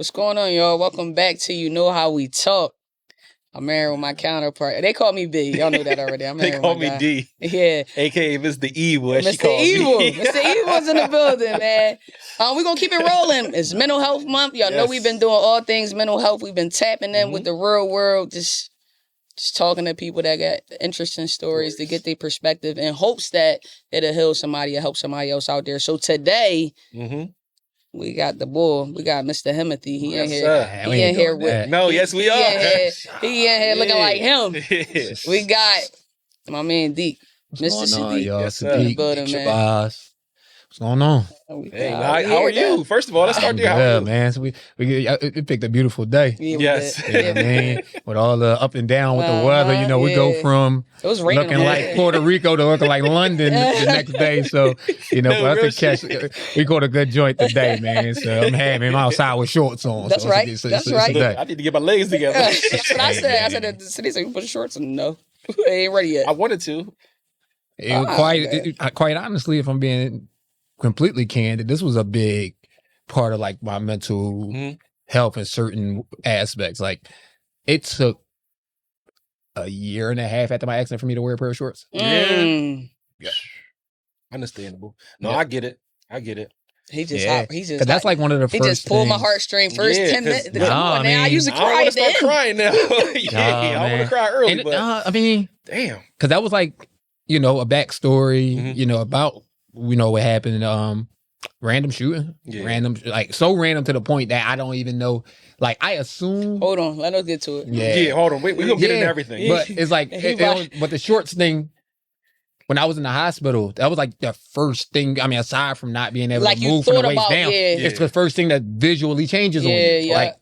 What's going on, y'all? Welcome back to You Know How We Talk. I'm married with my counterpart. They call me B. Y'all know that already. I'm They married call with my me guy. D. Yeah. AKA Mr. Evil, as she Mr. calls Evil. me. Mr. Evil's in the building, man. We're going to keep it rolling. It's Mental Health Month. Y'all know we've been doing all things mental health. We've been tapping in with the real world, just talking to people that got interesting stories to get their perspective in hopes that it'll heal somebody or help somebody else out there. So today... We got the bull. We got Mr. Himothy. He in here. He in here with. No, yes, we are. He in here looking like him. We got my man Deek. Mr. Siddeeq. Y'all? Yes, Siddeeq Shabazz. What's going on? Hey, how are you? First of all, let's start there. How are you? Man. So we picked a beautiful day. Yeah, yes. You know what I mean? With all the up and down with the weather, you know, we go from it was raining looking like Puerto Rico to looking like London the next day. So, you know, for us to catch, we got a good joint today, man. So I'm happy. I'm outside with shorts on. That's right. That's right. Look, I need to get my legs together. That's what I said. I said that the city said, you put shorts on. No, it ain't ready yet. I wanted to. Quite honestly, if I'm being completely candid, this was a big part of like my mental health in certain aspects. Like it took a year and a half after my accident for me to wear a pair of shorts. Yeah. Understandable. No, I get it. He just that's like one of the first. He just pulled my things. heartstring first 10 minutes. Come on, now I usually cry. I want to start crying now. I want to cry early, and, but I mean, damn, because that was like, you know, a backstory. You know about what happened. Random shooting, random to the point that I don't even know. Like I assume. Hold on, let us get to it. Yeah, hold on. We gonna get into everything. But it's like, but the shorts thing. When I was in the hospital, that was like the first thing. I mean, aside from not being able to move from the waist down, it's the first thing that visually changes on you. Yeah. Like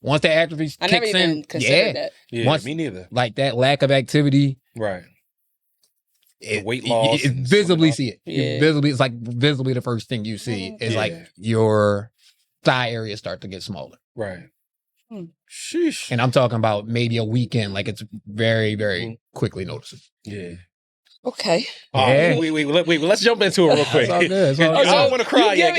once that activity I kicks never even in, considered that. Yeah, once, me neither. Like that lack of activity, right? The weight loss, you visibly see it. Yeah. It's like visibly the first thing you see is like your thigh area start to get smaller. Right. Sheesh. And I'm talking about maybe a weekend. Like it's very, very quickly noticeable. Yeah. Okay. Wait. Let's jump into it real quick. It's all good. I don't want to cry yet.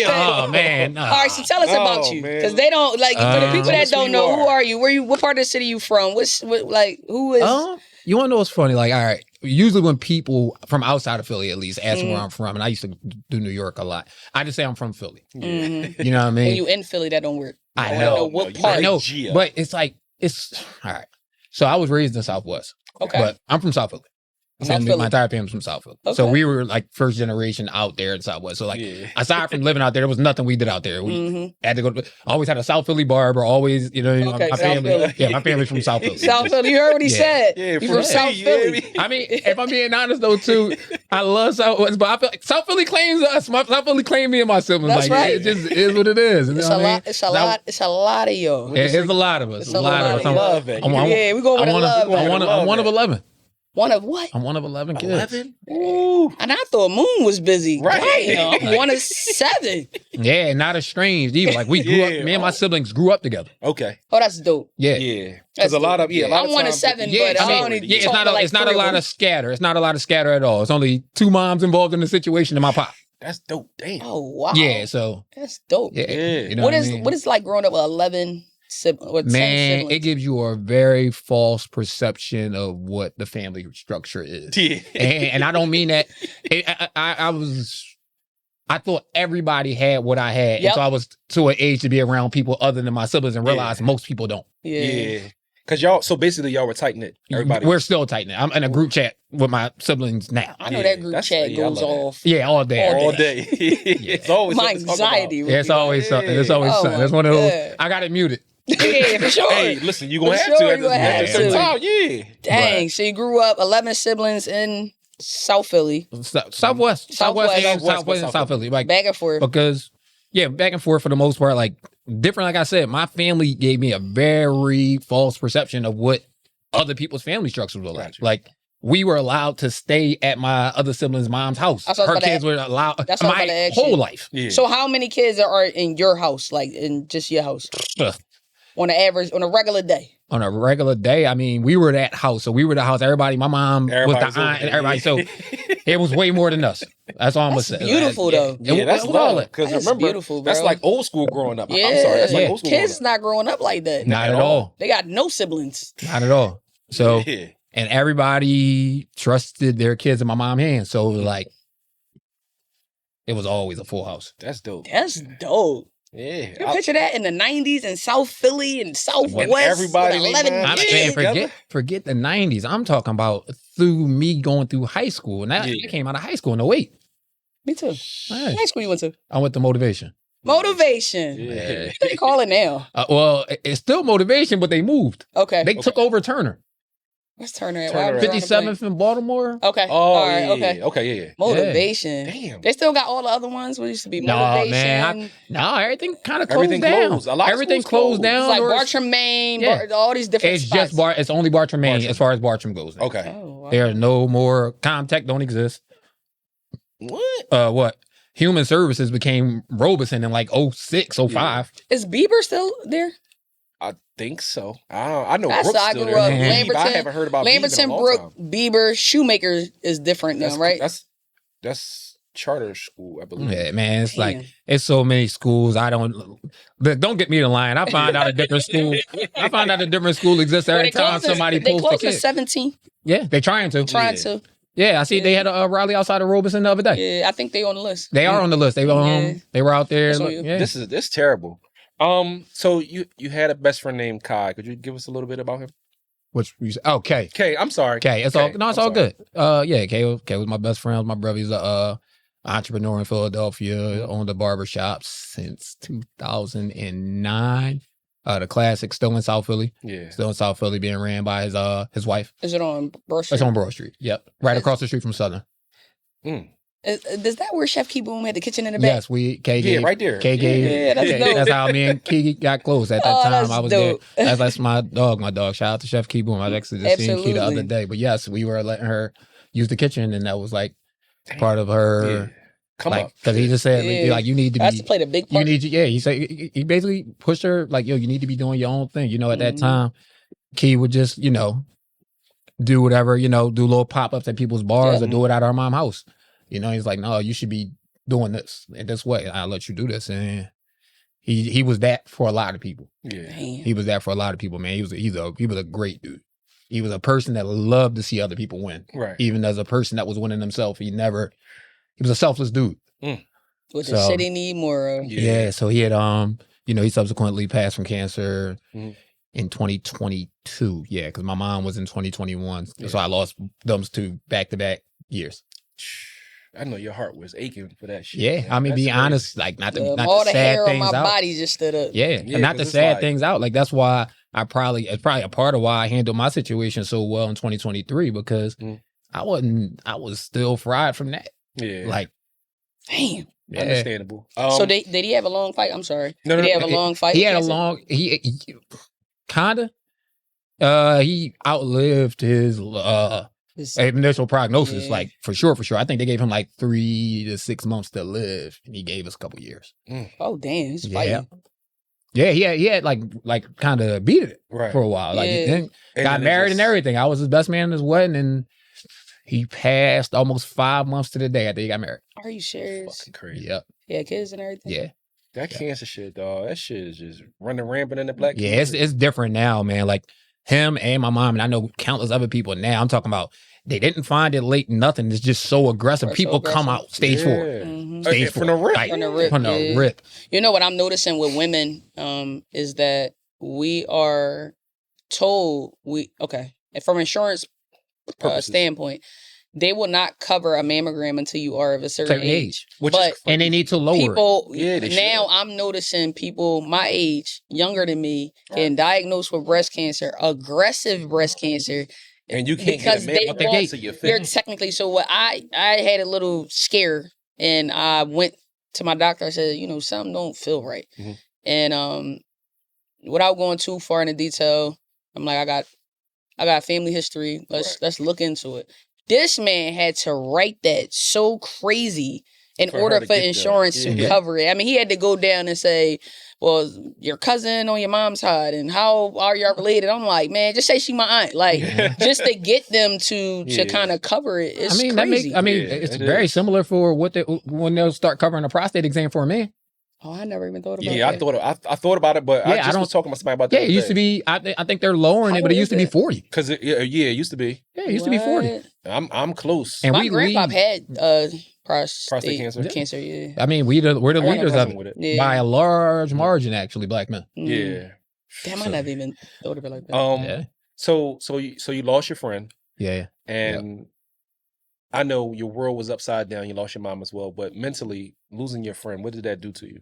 Oh man. All right. So tell us about you, because they don't like for the people that don't know. Who are you? What part of the city you from? Who is? You want to know what's funny? Like, all right. Usually when people from outside of Philly, at least, ask me where I'm from, and I used to do New York a lot, I just say I'm from Philly. You know what I mean? When you in Philly, that don't work. I know. What part? I know. But it's like, all right. So I was raised in Southwest. Okay. But I'm from South Philly. My entire family's from South Philly. Okay. So we were like first generation out there in Southwest. So like aside from living out there, there was nothing we did out there. We had to go to, always had a South Philly barber, always, my family. Yeah, my family's from South Philly. South Philly, you heard what he said. Yeah, you from South Philly. I mean, if I'm being honest though, too, I love Southwest, but I feel like South Philly claims us. South Philly claims me and my siblings. That's right. It just is what it is. It's a lot. It's a lot. It's a lot of y'all. It's a lot of us. It's a lot of us. I love it. Yeah, we go with love. I'm one of 11. One of what? I'm one of 11 kids. 11? Ooh. And I thought Moon was busy. Right. I'm one of 7. Yeah, not estranged either. Like we grew up, me and my siblings grew up together. Okay. Oh, that's dope. Yeah. Yeah. Because a lot of I'm one of 7, but I only it's not a lot of scatter. It's not a lot of scatter at all. It's only 2 moms involved in the situation in my pop. That's dope. Damn. Oh wow. Yeah, so that's dope. Yeah. You know what is like growing up with 11 siblings? Man, it gives you a very false perception of what the family structure is. Yeah. And I don't mean that. I thought everybody had what I had. And so I was to an age to be around people other than my siblings and realize most people don't. Yeah. Because so basically y'all were tight-knit. Everybody. We're still tight-knit. I'm in a group chat with my siblings now. I know that group chat goes off. Yeah, all day. All day. It's always my anxiety. Yeah, it's always something. It's always something. It's one of those. I got it muted. Yeah, for sure. Hey, listen, you're going to have to at this time. Yeah. Dang, so you grew up 11 siblings in South Philly. Southwest and South Philly. Like, back and forth. Because, back and forth for the most part. Like, different, like I said, my family gave me a very false perception of what other people's family structures were like. Like, we were allowed to stay at my other siblings' mom's house. Her kids were allowed my whole life. Yeah. So how many kids are in your house, like in just your house? On a regular day? On a regular day, I mean, we were that house. So we were the house. Everybody, my mom was the aunt and everybody. So It was way more than us. That's all I'm gonna say. Beautiful though. Yeah, that's was all love. it. Because That's remember, beautiful, bro. that's like old school growing up. Yeah, I'm sorry, that's like old school kids growing not growing up like that. Not at all. They got no siblings. Not at all. So, Yeah. and everybody trusted their kids in my mom's hands. So it was like, it was always a full house. That's dope. That's dope. Yeah. You picture that in the 90s in South Philly and Southwest. everybody with made 11 mine. I'm kids. saying, together? forget the 90s. I'm talking about through me going through high school. And I came out of high school in 08. Me too. Right. What high school you went to? I went to Motivation. Motivation. Yeah. What do they call it now? Well, it's still Motivation, but they moved. Okay. They took over Turner. What's Turner at? Turner. Why am I drawing a blank? 57th in Baltimore. Okay. Oh, All right. yeah. Okay. Okay, yeah. Motivation. Damn. They still got all the other ones. What used to be No, Motivation? man, No, everything kind of closed Everything down. closed. A lot of Everything schools closed closed. down. It's like or- Bartram, Maine, Yeah. all these different It's spots. just It's only Bartram, Maine, Bartram. as far as Bartram goes. now. Okay. Oh, wow. There are no more. Comtech don't exist. What? What? Human Services became Robeson in like 06, 05. Is Bieber still there? I think so. I know That's Brooks how I still grew there. up. Beebe, I Lamberton- haven't heard about Beebe in Lamberton a long Brook, time. Bieber, Shoemaker is different now, right? That's charter school, I believe. Yeah, man. It's Damn. like, it's so many schools. Don't get me to lying. I find out a different school. I find out a different school exists Well, every time somebody they posts a closed at kid. 17. Yeah, they trying to. Trying to. Yeah, I see they had a rally outside of Robeson the other day. Yeah, I think they on the list. They are on the list. They Yeah. they were out there. That's on Look, you. yeah. This terrible. So you had a best friend named Kai. Could you give us a little bit about him? Which you say? Oh, Kay. Kay, I'm sorry. Kay, it's Kay, all no, it's I'm all sorry. good. Yeah, Kay was my best friend. My brother. He's a entrepreneur in Philadelphia. Owned a barber shop since 2009. The classic, still in South Philly. Yeah. Still in South Philly, being ran by his wife. Is it on Broad Street? It's on Broad Street. Yep, right across the street from Southern. Is that where Chef Key Boom had the kitchen in the back? Yes, Kay gave right there. Kay gave. Yeah, that's dope. That's how me and Key got close at that Oh, time. that's I was dope. there. That's my dog. Shout out to Chef Key Boom. I actually just seen Key the other Absolutely. day. But yes, we were letting her use the kitchen, and that was like part of her. Yeah. Come like, up. because he just said Yeah. like you need to That's be. to play the big You part. need to, yeah. He said he basically pushed her like, yo, you need to be doing your own thing. At that Mhm. time, Key would just, do whatever, do little pop ups at people's bars Yeah. or do it at our mom's house. He's like, no, you should be doing this in this way. I'll let you do this. And he was that for a lot of people. Yeah. Damn. He was that for a lot of people, man. He was a great dude. He was a person that loved to see other people win. Right. Even as a person that was winning himself, he was a selfless dude. Which So- is shit he need more of. Yeah. So he had he subsequently passed from cancer Mhm. in 2022. Yeah, because my mom was in 2021. Yeah. So I lost those two back-to-back years. I know your heart was aching for that shit. Yeah. man. I mean, That's be crazy. honest, like not All to the sad hair on things my out. body just stood up. Yeah, Yeah, and not 'cause to it's sad like- things out. Like that's why it's probably a part of why I handled my situation so well in 2023 because Mm. I was still fried from that. Yeah. Like, Damn. yeah. Understandable. So did he have a long fight? I'm sorry. No, Did no, he have a no, long fight? He with had a cancer? long. He kinda. He outlived his His- initial prognosis. Yeah. Like for sure. I think they gave him like 3 to 6 months to live, and he gave us a couple years. Oh damn, he's Yeah. fighting. Yeah, he had like kind of beat it right. for a while. Like Yeah. then And got then it married and just- everything. I was his best man in his wedding, and he passed almost 5 months to the day after he got married. Are you serious? Fucking crazy. Yep. Yeah, kids and everything. Yeah. That cancer shit, dog. That shit is just running rampant in the black Yeah, it's different now, man. Like him and my mom, and I know countless other people now. I'm talking about they didn't find it late, nothing. It's just so aggressive. Or so People come aggressive. out stage 4. Mhm. Stage From the 4. rip. Like, From the rip, From the yeah. rip. You know what I'm noticing with women is that we are told and from insurance Purposes. standpoint, they will not cover a mammogram until you are of a certain Certain age. Which But is And they need to lower it. people Yeah, they now should. I'm noticing people my age, younger than me, Right. getting diagnosed with breast cancer, aggressive breast cancer. And you can't because get a they man out the want- gate, so you're You're fit. technically so what I had a little scare and I went to my doctor. I said, something don't feel right. Mhm. And without going too far into detail, I'm like, I got family history. Let's look into it. This man had to write that so crazy in For her order to for get the- insurance to yeah. cover it. I mean, he had to go down and say, well, your cousin on your mom's side, and how are y'all related? I'm like, man, just say she my aunt. Like, just to get them to kind of cover it. It's crazy. It's very similar for when they'll start covering a prostate exam for a man. Oh, I never even thought about that. I thought about it, but I just was talking to somebody about that. Yeah, it used to be. I think they're lowering it, but it used to be 40. Because it used to be. Yeah, it used to be 40. I'm close. And my grandpa had prostate cancer. Yeah. I mean, we're the leaders of it by a large margin. Actually, black men. Yeah. Damn, I never even thought of it like that. So you lost your friend. Yeah. And I know your world was upside down. You lost your mom as well, but mentally losing your friend, what did that do to you?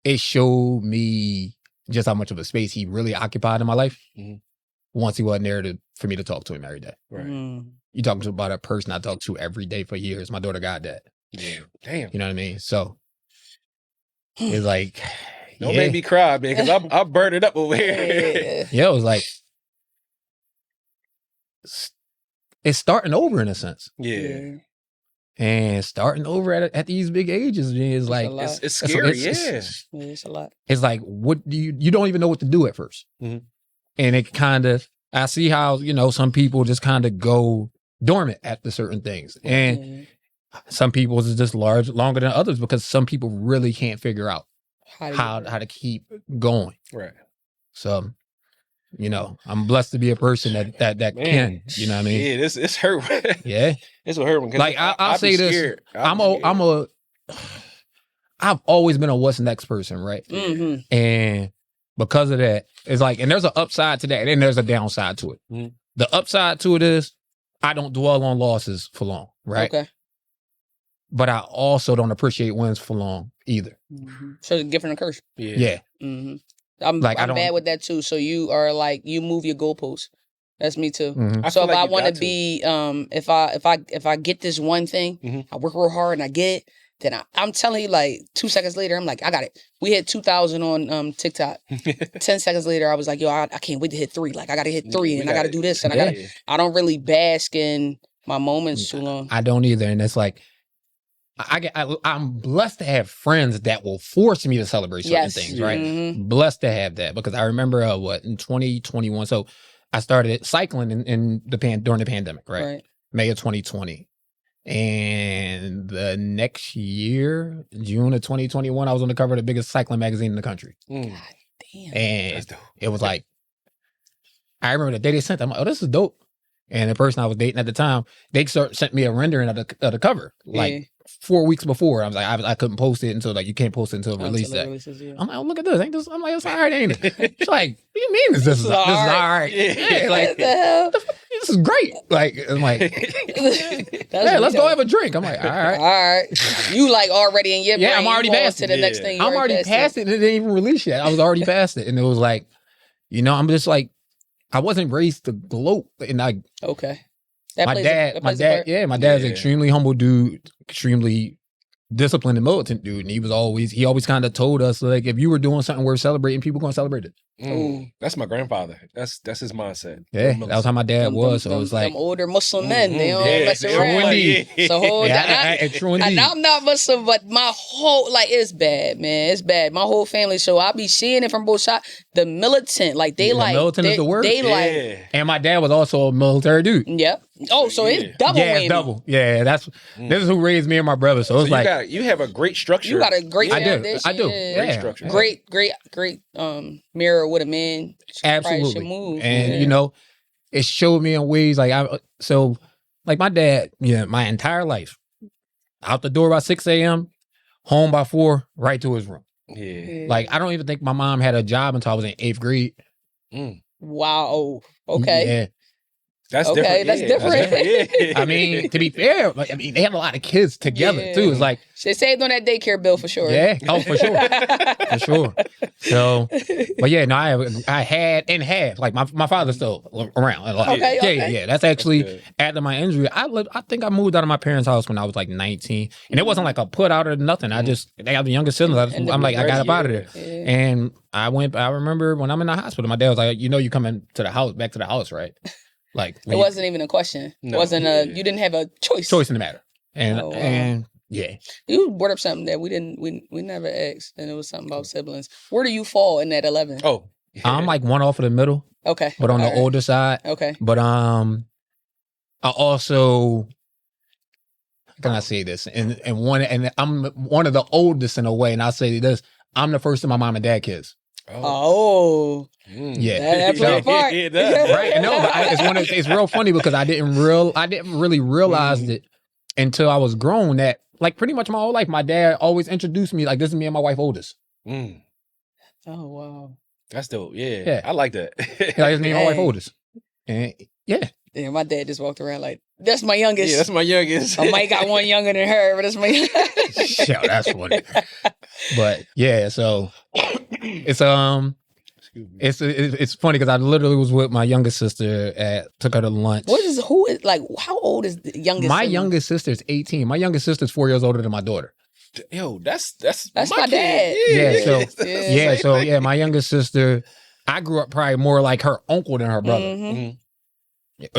It showed me just how much of a space he really occupied in my life. Once he wasn't there for me to talk to him every day. Right. You talking about a person I talked to every day for years. My daughter got that. Yeah. Damn. You know what I mean? So it's like, don't make me cry, man, because I'm burning up over here. Yeah, it was like, it's starting over in a sense. Yeah. And starting over at these big ages is like, it's scary. It's a lot. It's like, what do you don't even know what to do at first. And it kind of, I see how, some people just kind of go dormant after certain things. And some people is just longer than others because some people really can't figure out how to keep going. Right. So, I'm blessed to be a person that can, you know what I mean? Yeah, it's hurt. Yeah. It's a hurt one. Like I'll say this. I've always been a what's next person, right? And because of that, it's like, and there's an upside to that, and there's a downside to it. The upside to it is I don't dwell on losses for long, right? Okay. But I also don't appreciate wins for long either. So it's a gift and a curse. Yeah. I'm bad with that too. So you are like, you move your goalposts. That's me too. So if I want to be, if I get this one thing, I work real hard and I get it, then I'm telling you, like 2 seconds later, I'm like, I got it. We hit 2,000 on TikTok. 10 seconds later, I was like, yo, I can't wait to hit 3. Like I got to hit 3 and I got to do this and I don't really bask in my moments too long. I don't either. And it's like, I'm blessed to have friends that will force me to celebrate certain things, right? Blessed to have that because I remember in 2021. So I started cycling during the pandemic, right? May of 2020. And the next year, June of 2021, I was on the cover of the biggest cycling magazine in the country. God damn. And it was like, I remember the day they sent them, I'm like, oh, this is dope. And the person I was dating at the time, they sent me a rendering of the cover, like 4 weeks before. I was like, I couldn't post it until you can't post it until release day. I'm like, oh, look at this. Ain't this? I'm like, it's all right, ain't it? She's like, what do you mean this is all right? Yeah, like, what the hell? This is great. Like, I'm like, let's go have a drink. I'm like, all right. You like already in your brain. Yeah, I'm already past it. To the next thing. I'm already past it. And it didn't even release yet. I was already past it. And it was like, I'm just like, I wasn't raised to gloat. And my dad's an extremely humble dude, extremely disciplined and militant dude. And he always kind of told us, like, if you were doing something worth celebrating, people going to celebrate it. That's my grandfather. That's his mindset. Yeah, that was how my dad was. So it was like, them older Muslim men, they don't mess around. So true indeed. And I'm not Muslim, but my whole, it's bad, man. It's bad. My whole family. So I be seeing it from both sides. The militant, militant is the word. And my dad was also a military dude. Yep. Oh, so it's double. Yeah, it's double. Yeah, this is who raised me and my brother. So it's like you have a great structure. You got a great. I do. Great structure. Great mirror with a man. Absolutely. Move. And it showed me in ways like my dad. Yeah, my entire life, out the door by 6 a.m., home by 4, right to his room. Yeah. Like I don't even think my mom had a job until I was in 8th grade. Wow. Okay. Yeah. That's different. That's different. I mean, to be fair, they have a lot of kids together too. It's like they saved on that daycare bill for sure. Yeah, oh for sure, for sure. So, but yeah, no, I had and have like my father's still around. Yeah. That's actually after my injury. I think I moved out of my parents' house when I was like 19, and it wasn't like a put out or nothing. They have the youngest siblings. I'm like, I got up out of there, and I remember when I'm in the hospital, my dad was like, you coming to the house, back to the house, right? Like it wasn't even a question. No. It wasn't you didn't have a choice. Choice in the matter. And Yeah. You brought up something that we never asked, and it was something about siblings. Where do you fall in that 11? Oh, I'm like one off of the middle, Okay. but on the All right. older side. Okay. But I also, how can I say this? And I'm one of the oldest in a way, and I say this: I'm the first of my mom and dad kids. Oh. Yeah. That played a part. It does. Right? No, but it's real funny because I didn't really realize it until I was grown that like pretty much my whole life, my dad always introduced me like this is me and my wife oldest. Mm. Oh wow. That's dope. Yeah. Yeah. I like that. Like this is me and my wife oldest. And yeah. Yeah, my dad just walked around like, that's my youngest. Yeah, that's my youngest. I might got one younger than her, but that's my youngest. Yeah, that's funny. But yeah, so it's it's funny because I literally was with my youngest sister took her to lunch. How old is the youngest? My sibling? youngest sister is 18. My youngest sister is 4 years older than my daughter. Yo, that's my dad. Yeah, my youngest sister, I grew up probably more like her uncle than her brother. Mm-hmm.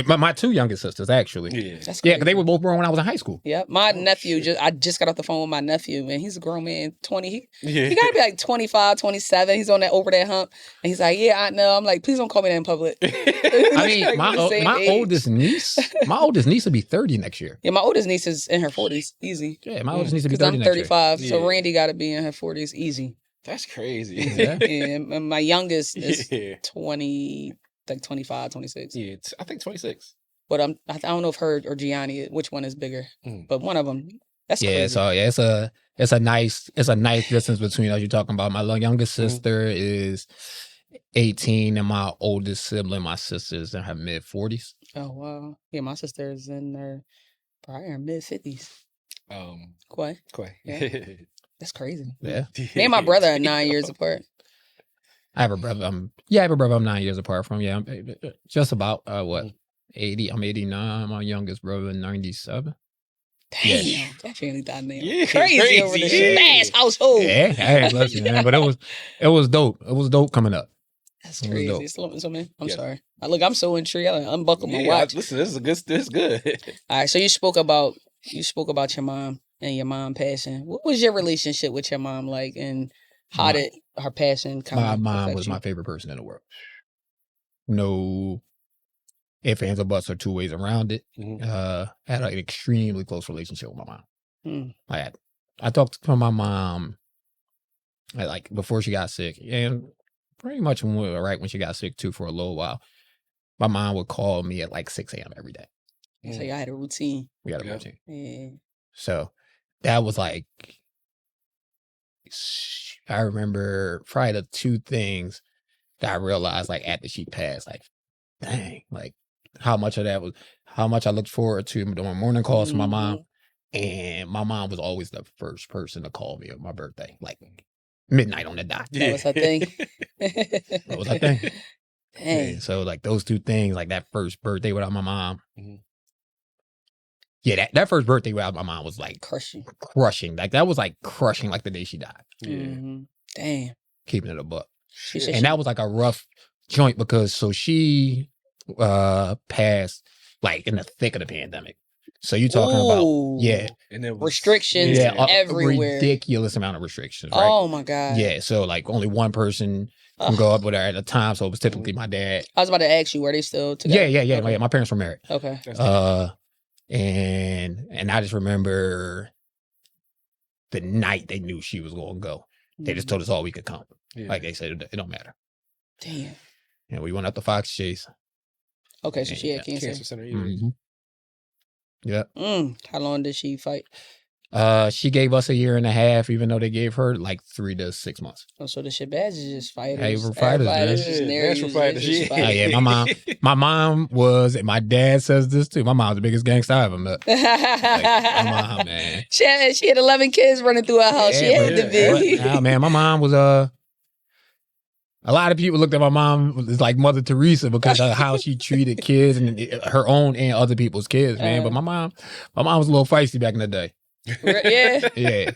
My two youngest sisters, actually. Yeah. That's Yeah, crazy. because they were both born when I was in high school. Yeah, my nephew, I just got off the phone with my nephew, and he's a grown man, 20. Yeah. He got to be like 25, 27. He's on over that hump. And he's like, yeah, I know. I'm like, please don't call me that in public. I mean, my oldest niece will be 30 next year. Yeah, my oldest niece is in her 40s. Easy. Yeah, my oldest niece will be Because 30 I'm next year. 35, so Yeah. Randy got to be in her 40s. Easy. That's crazy. Yeah. And my youngest is Yeah. 20, like 25, 26. Yeah, I think 26. But I don't know if her or Gianni, which one is bigger. But one of them. That's Yeah, crazy. so yeah, it's a nice distance between us. You're talking about my youngest sister is 18, and my oldest sibling, my sister, is in her mid 40s. Oh wow. Yeah, my sister is in her probably her mid 50s. Quay. Yeah. That's crazy. Yeah, Me and my brother are 9 years apart. I have a brother. I'm 9 years apart from. Yeah, I'm just about 80. I'm 89. My youngest brother 97. Damn, Yeah. that family dynamic. Yeah, Crazy over crazy. this fast household. Yeah, hey, listen, man, but it was dope. It was dope coming up. That's It was crazy. dope. So, man, I'm Yeah. sorry. I'm so intrigued. I unbuckle my Yeah, watch. listen, this is good. All right, so you spoke about your mom and your mom passing. What was your relationship with your mom like, and how did her passing kind My of mom affect was you? my favorite person in the world. No ifs, ands, or buts, or two ways around it. I had an extremely close relationship with my mom. I talked to my mom like before she got sick, and pretty much right when she got sick too for a little while. My mom would call me at like 6 a.m. every day. So y'all had a routine. We had a routine. Yeah. So that was like, I remember probably the two things that I realized like after she passed, like, dang, like how much I looked forward to doing morning calls to my mom. And my mom was always the first person to call me on my birthday, like midnight on the dot. That was her thing. That was her thing. Dang. Yeah, so like those two things, like that first birthday without my mom. Yeah, that first birthday without my mom was like crushing. Like that was like crushing, like the day she died. Damn. Keeping it a buck. And that was like a rough joint because so she passed like in the thick of the pandemic. So you talking about and then restrictions everywhere. Ridiculous amount of restrictions. Right? Oh my God. Yeah, so like only one person can go up with her at a time. So it was typically my dad. I was about to ask you, were they still together? Yeah. Okay. My parents were married. Okay. And I just remember the night they knew she was going to go. They just told us all we could come. Like they said, it don't matter. Damn. And we went up to Fox Chase. Okay, so she had cancer. Cancer center. Yeah. How long did she fight? She gave us 1.5 years, even though they gave her like 3 to 6 months. Oh, so the Shabazz is just fighters. Hey, we're fighters, man. Yeah, my mom was, and my dad says this too. My mom's the biggest gangster I ever met. Like, my mom, man. She had 11 kids running through her house. She had to be. Yeah, man, my mom was a lot of people looked at my mom as like Mother Teresa because of how she treated kids and her own and other people's kids, man. But my mom was a little feisty back in the day. Yeah. Yeah.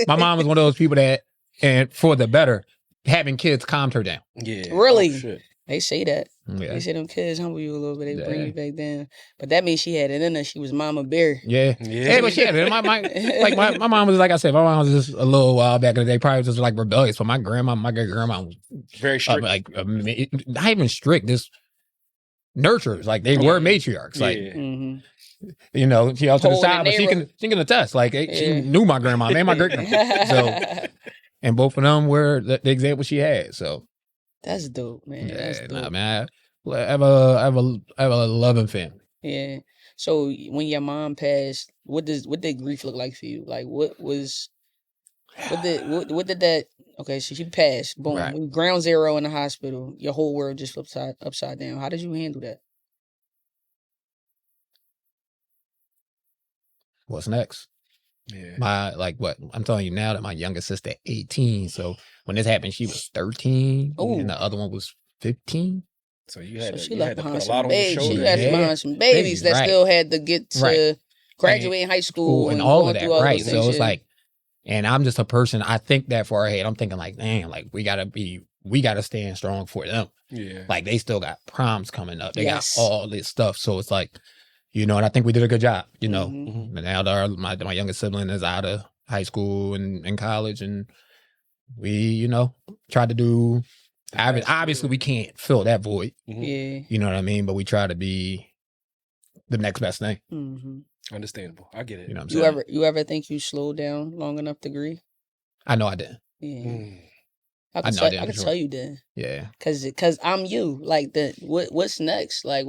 My mom was one of those people that, and for the better, having kids calmed her down. Yeah. Really? Oh, shit. They say that. Yeah. They say them kids humble you a little bit. They bring Yeah. you back down. But that means she had it in her. She was Mama Bear. Yeah. But she had it. My mom was, like I said, my mom was just a little while back in the day, probably just like rebellious. But my great grandma was very strict. Not even strict, just nurturers. Like they were matriarchs. Like, you know, she out to the side, but she can attest. Like she knew my grandma and my great grandma. So, and both of them were the example she had. So that's dope, man. Yeah, that's dope. Nah, man. I have a loving family. Yeah. So when your mom passed, what did grief look like for you? Like what did that? Okay, so she passed. Boom. Right. Ground zero in the hospital. Your whole world just flipped upside down. How did you handle that? What's next? Yeah. I'm telling you now that my youngest sister 18. So when this happened, she was 13, and the other one was 15. So you had she left behind to put a lot on your shoulders. She left behind some babies that still had to get to graduate in high school and all of that. Right. So it's like, and I'm just a person. I think that far ahead. I'm thinking like, damn, like we gotta stand strong for them. Yeah. Like they still got proms coming up. They got all this stuff. So it's like, you know, and I think we did a good job, you know. And now my youngest sibling is out of high school and in college, and we, you know, tried to do. Obviously, we can't fill that void. Yeah. You know what I mean? But we try to be the next best thing. Understandable. I get it. You know what I'm saying? You ever think you slowed down long enough to grieve? I know I did. Yeah. I can tell you did. Yeah. Cause I'm you. Like what's next? Like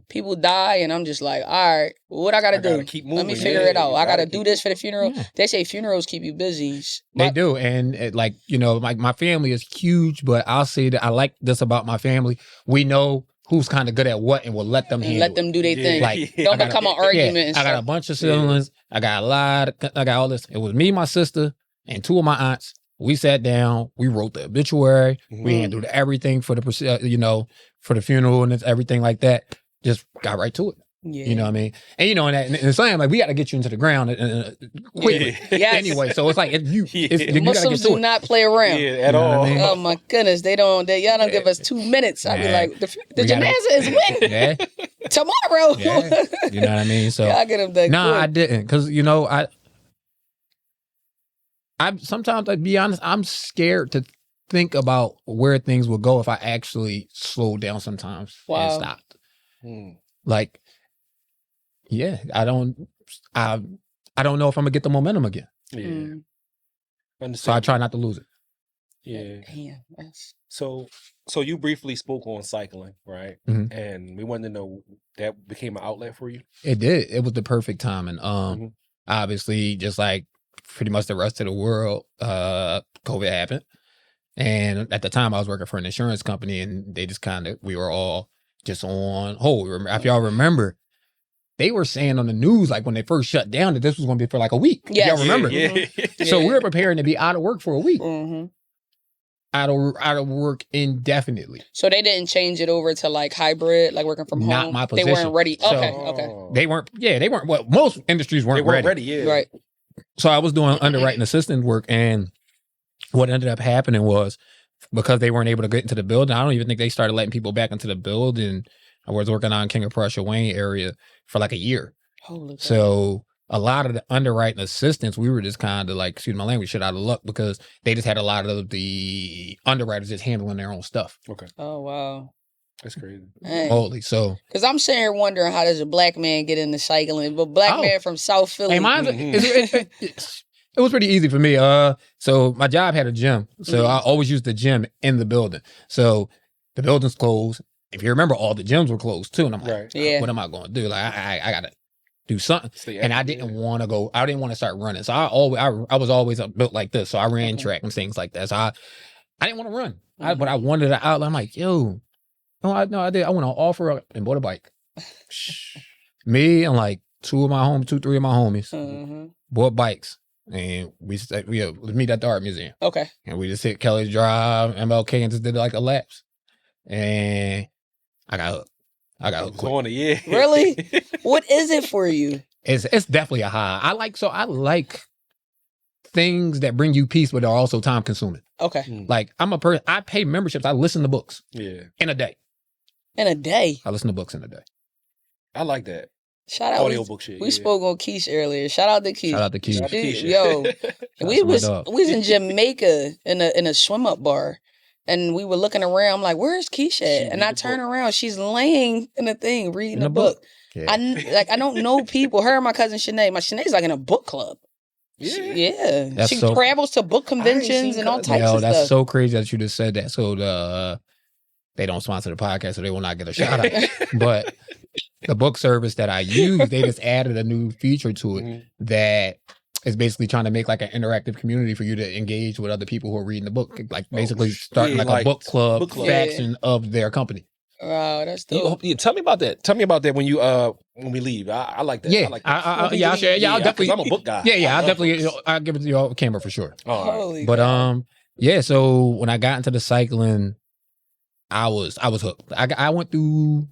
people die and I'm just like, all right, what I gotta do? Keep moving. Let me figure it out. I gotta do this for the funeral. Yeah. They say funerals keep you busy. They do. And like, you know, like my family is huge, but I'll say that I like this about my family. We know who's kind of good at what and we'll let them handle let them do their thing. Like don't become an argument and I got a bunch of siblings. I got I got all this. It was me, my sister, and two of my aunts. We sat down, we wrote the obituary, we handled everything for the, you know, for the funeral and everything like that. Just got right to it. Yeah. You know what I mean? And you know, and the same, like we got to get you into the ground quickly. Yes. Anyway, so it's like you Muslims do not play around. At all. I mean? Oh my goodness, y'all don't give us 2 minutes. I'd be like, the janaza is when? Yeah. Tomorrow. Yeah. You know what I mean? So I get them that. No, I didn't, because you know I sometimes, to be honest, I'm scared to think about where things will go if I actually slowed down sometimes and stopped. Like, yeah, I don't know if I'm gonna get the momentum again. Yeah. So I try not to lose it. Yeah. Damn. So you briefly spoke on cycling, right? And we wanted to know, that became an outlet for you? It did. It was the perfect time. And obviously, just like pretty much the rest of the world, COVID happened. And at the time I was working for an insurance company, and they just we were all just on hold. If y'all remember, they were saying on the news, like when they first shut down, that this was going to be for like a week. Yes. Y'all remember? Yeah. So we were preparing to be out of work for a week. Out of work indefinitely. So they didn't change it over to like hybrid, like working from home? Not my position. They weren't ready. Okay, okay. They weren't, well, most industries weren't ready. Yeah. Right. So I was doing underwriting assistant work, and what ended up happening was, because they weren't able to get into the building, I don't even think they started letting people back into the building. I was working on King of Prussia, Wayne area for like a year. Holy so a lot of the underwriting assistants, we were just kind of like, excuse my language, shit out of luck, because they just had a lot of the underwriters just handling their own stuff. Okay. Oh, wow. That's crazy. Holy, so. Because I'm sitting here wondering, how does a black man get into cycling? But black man from South Philly. Hey, mine, it was pretty easy for me. So my job had a gym. So I always used the gym in the building. So the building's closed. If you remember, all the gyms were closed too. And I'm like, what am I going to do? Like, I got to do something. And I didn't want to go, I didn't want to start running. So I was always built like this. So I ran track and things like that. So I didn't want to run. But I wanted an outlet. I'm like, I did. I went on offer up and bought a bike. Me and like three of my homies bought bikes. And we meet at the art museum. Okay. And we just hit Kelly's Drive, MLK, and just did like a laps. And I got hooked. Going to, yeah. Really? What is it for you? It's definitely a high. I like things that bring you peace, but are also time consuming. Okay. Like I'm a person. I pay memberships. I listen to books. Yeah. In a day. In a day. I listen to books in a day. I like that. Shout out. Audiobook shit. We spoke on Keish earlier. Shout out to Keish. Shout out to Keish. Yo, we was in Jamaica in a swim up bar, and we were looking around. I'm like, "Where's Keish at?" And I turn around. She's laying in a thing reading a book. Yeah. I don't know people. Her and my cousin Shanae. My Shanae's like in a book club. Yeah. She travels to book conventions and all types of stuff. That's so crazy that you just said that. So they don't sponsor the podcast, so they will not get a shout out. But the book service that I use, they just added a new feature to it that is basically trying to make like an interactive community for you to engage with other people who are reading the book. Like basically starting like a book club faction of their company. Wow, that's dope. Tell me about that. Tell me about that when we leave. I like that. Yeah, I like that. I'll share. Yeah, I'll definitely. I'm a book guy. Yeah, I'll give it to you on camera for sure. Holy but God. yeah. So when I got into the cycling, I was hooked. I went through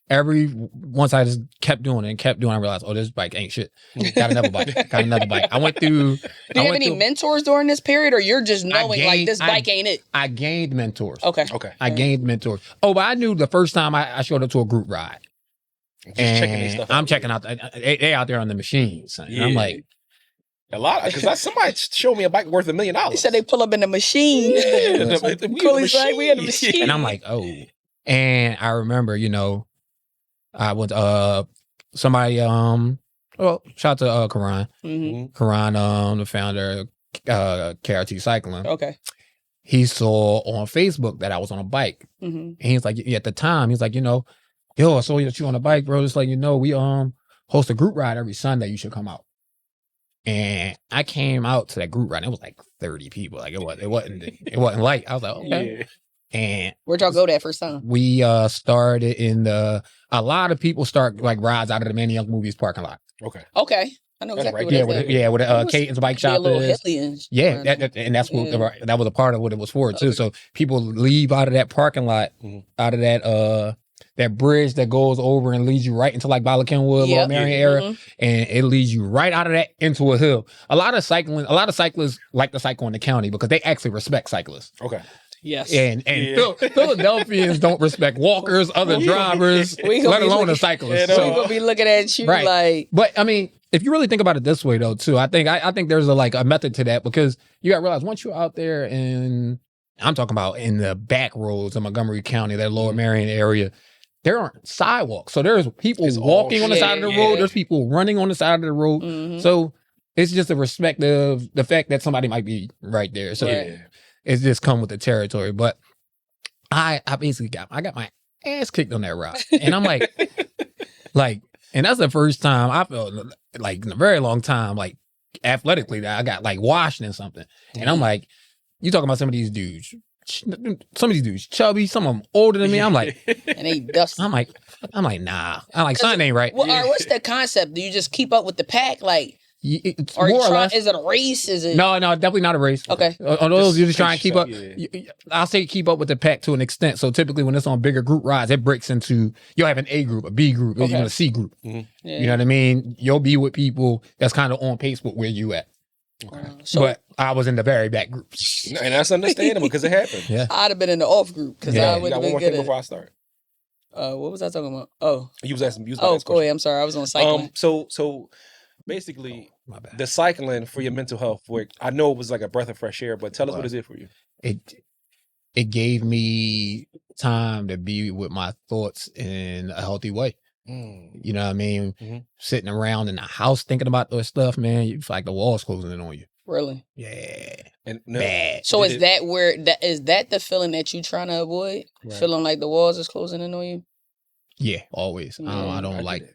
once I just kept doing it, I realized, this bike ain't shit. Got another bike. I went through. Do you have any mentors during this period, or you're just knowing like this bike ain't it? I gained mentors. Okay. I gained mentors. Oh, but I knew the first time I showed up to a group ride. And I'm checking out. They out there on the machines. And I'm like, a lot, because somebody showed me a bike worth $1 million. He said they pull up in the machine. Cooley's like, we had a machine. And I'm like, oh. And I remember, I went somebody shout out to Karan. Mm-hmm. Karan, the founder of KRT Cycling. Okay. He saw on Facebook that I was on a bike. Mm-hmm. And he's like, at the time, he's like, yo, I saw you on a bike, bro. Just like, we host a group ride every Sunday. You should come out. And I came out to that group ride. And it was like 30 people. Like it wasn't light. I was like, okay. Yeah. And where'd y'all go that first time? We started in a lot of people start like rides out of the Manny Young Movies parking lot. Okay. I know exactly what that is. With Caton's bike shop is. Yeah, and that's what that was a part of what it was for too. So people leave out of that parking lot, out of that bridge that goes over and leads you right into like Bala Kenwood, Lower Marion area, and it leads you right out of that into a hill. A lot of cyclists like to cycle in the county because they actually respect cyclists. Okay. Yes. And Philadelphians don't respect walkers, other drivers, let alone a cyclist. So we're gonna be looking at you like. But I mean, if you really think about it this way, though, too, I think there's a method to that, because you got to realize once you're out there I'm talking about in the back roads of Montgomery County, that Lower Marion area, there aren't sidewalks. So there's people walking on the side of the road. There's people running on the side of the road. Mm-hmm. So it's just a respect of the fact that somebody might be right there. So it's just come with the territory. But I basically got my ass kicked on that ride. And I'm like, and that's the first time I felt like in a very long time, like athletically, that I got like washed in something. And I'm like, you talking about some of these dudes chubby, some of them older than me. I'm like, and they dusty. I'm like, nah. I'm like, something ain't right. Well, what's the concept? Do you just keep up with the pack? Like, it's or more or less. Is it a race? Is it? No, definitely not a race. Okay. On those, you're just trying to keep up. I'll say keep up with the pack to an extent. So typically when it's on bigger group rides, it breaks into, you'll have an A group, a B group, even a C group. Mm-hmm. Yeah. You know what I mean? You'll be with people that's kind of on pace with where you at. Okay. But I was in the very back groups. And that's understandable because it happened. Yeah. I'd have been in the off group because I would have been good before I start. What was I talking about? Oh. You was asking. Go ahead. I'm sorry. I was on cycling. So basically, the cycling for your mental health work, I know it was like a breath of fresh air, but tell us what is it for you? It gave me time to be with my thoughts in a healthy way. You know what I mean? Mm-hmm. Sitting around in the house thinking about those stuff, man, you feel like the walls closing in on you. Really? Yeah. And bad. So is that the feeling that you trying to avoid? Right. Feeling like the walls is closing in on you? Yeah, always. I don't like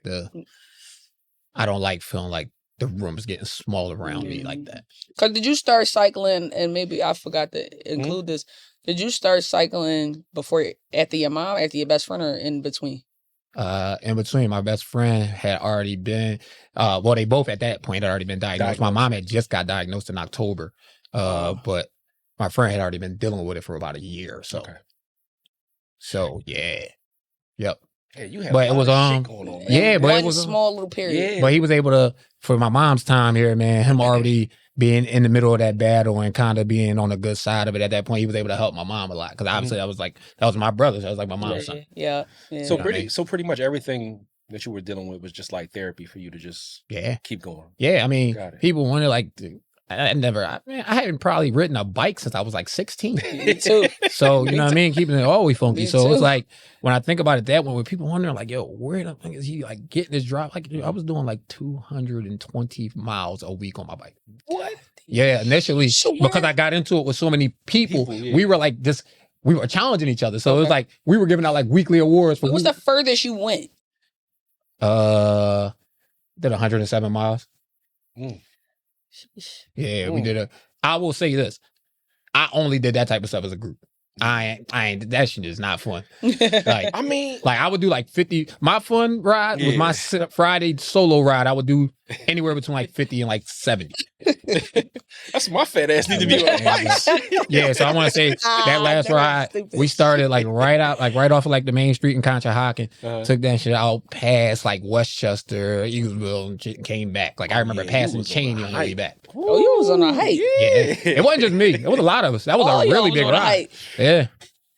feeling like the room is getting small around me like that. Cause did you start cycling, and maybe I forgot to include this, did you start cycling after your mom, after your best friend, or in between? In between, my best friend had already been, they both at that point had already been diagnosed. My mom had just got diagnosed in October, but my friend had already been dealing with it for about a year or so. Okay. So, yeah. Yep. Yeah, you had but it was shit going on, man. Yeah, but one it was small little period. Yeah. But he was able to, for my mom's time here, man, him already being in the middle of that battle and kind of being on the good side of it at that point, he was able to help my mom a lot. Because obviously that was my brother. So I was like my mom's son. Yeah. So pretty much everything that you were dealing with was just like therapy for you to just keep going. Yeah, I mean, people wonder like, I haven't probably ridden a bike since I was like 16. Me too. So, you know what I mean? Keeping it always funky. So it's like, when I think about it that way, when people wondering like, yo, where the fuck is he like getting this drive? Like, dude, I was doing like 220 miles a week on my bike. What? Yeah, initially, because I got into it with so many people, we were like we were challenging each other. So it was like, we were giving out like weekly awards. What was the furthest you went? Did 107 miles. Yeah, we did I will say this. I only did that type of stuff as a group. I ain't that shit is not fun. Like, I mean, like I would do like 50. My fun ride was my Friday solo ride. I would do anywhere between like 50 and like 70. That's my fat ass need to be on bike. Yeah, so I want to say that last ride, we started like right off of like the main street in Conshohocken. Took that shit out past like Westchester, Eaglesville, and came back. Like I remember passing Cheney on the way back. Oh, you was on a hike. Yeah, it wasn't just me. It was a lot of us. That was a really big ride. Yeah.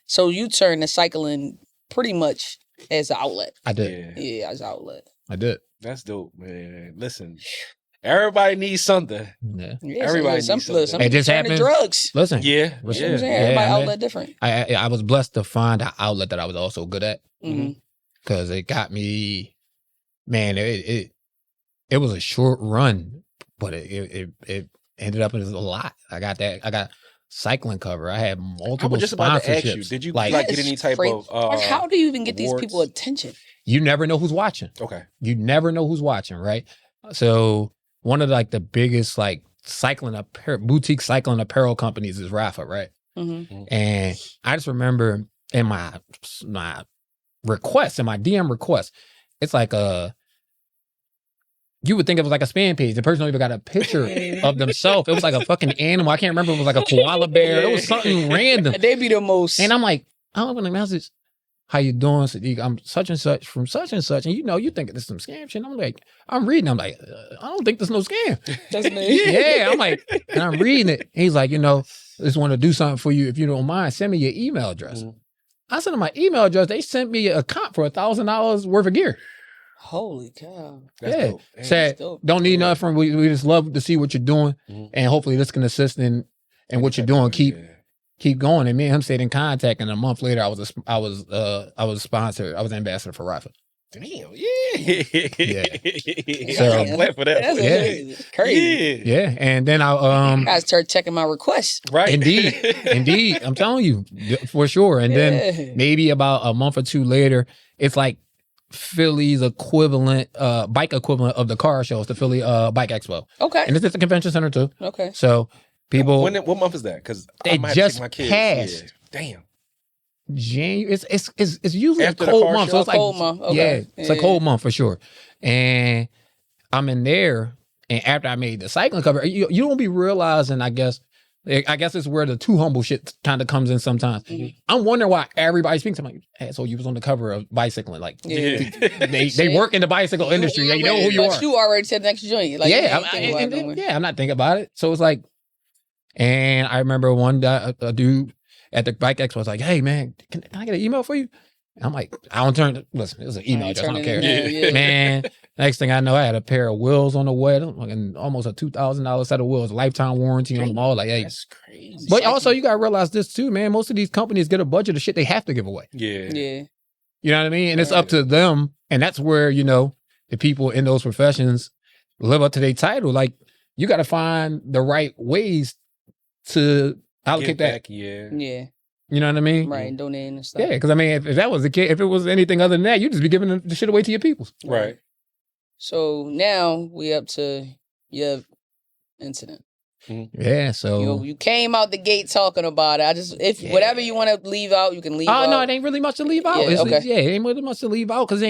So you turned to cycling pretty much as an outlet. I did. Yeah, as an outlet. I did. That's dope, man. Listen, everybody needs something. Yeah, everybody needs something. It just happened. Drugs. Listen. Yeah. Everybody outlet different. I was blessed to find an outlet that I was also good at. Because it got me, man, it was a short run, but it ended up as a lot. I got cycling cover. I had multiple sponsorships. I was just about to ask you, did you like get any type of how do you even get these people attention? You never know who's watching. Okay. You never know who's watching, right? So one of like the biggest like boutique cycling apparel companies is Rafa, right? And I just remember in my request, in my DM request, it's like you would think it was like a spam page. The person even got a picture of themselves. It was like a fucking animal. I can't remember. It was like a koala bear. It was something random. They be the most. And I'm like, I open the message. How you doing, Siddeeq? I'm such and such from such and such. And you think this is some scam shit. I'm like, I'm reading. I'm like, I don't think this is no scam. That's me. Yeah. I'm like, and I'm reading it. He's like, just want to do something for you. If you don't mind, send me your email address. I sent them my email address. They sent me a comp for $1,000 worth of gear. Holy cow. That's dope. Said, don't need nothing from we just love to see what you're doing. And hopefully this can assist in what you're doing. Keep going. And me and him stayed in contact. And a month later, I was sponsored. I was ambassador for Rafa. Damn, Yeah. So I'm glad for that. That's crazy. Yeah. And then I guys start checking my requests. Right. Indeed. I'm telling you, for sure. And then maybe about a month or two later, it's like Philly's equivalent, bike equivalent of the car show. It's the Philly Bike Expo. Okay. And it's at the convention center too. Okay. So people, what month is that? Because they just my kids. passed. Yeah. Damn. January. It's usually after a cold month. Show? So it's like cold month. Okay. It's a cold month for sure. And I'm in there, and after I made the cycling cover, you don't be realizing. I guess it's where the too humble shit kind of comes in sometimes. I'm wondering why everybody speaks. I'm like, hey, so you was on the cover of bicycling, like they work in the bicycle industry. They know who you are. You already said next joint. Like, I'm not thinking about it. So it's like, and I remember one day a dude at the bike expo was like, hey man, can I get an email for you? And I'm like, I don't turn. Listen, it was an email address. I don't care. Man, next thing I know, I had a pair of wheels on the way. Like almost a $2,000 set of wheels, lifetime warranty on them all. Like, hey, that's crazy. But also, you gotta realize this too, man. Most of these companies get a budget of shit they have to give away. Yeah. Yeah. You know what I mean? And it's up to them. And that's where the people in those professions live up to their title. Like, you got to find the right ways to allocate that. Yeah. You know what I mean? Right, donating and stuff. Yeah, because I mean, if that was the case, if it was anything other than that, you'd just be giving the shit away to your peoples. Right. So now we up to your incident. Yeah, so you came out the gate talking about it. Whatever you want to leave out, you can leave out. Oh no, it ain't really much to leave out. Yeah, it ain't really much to leave out because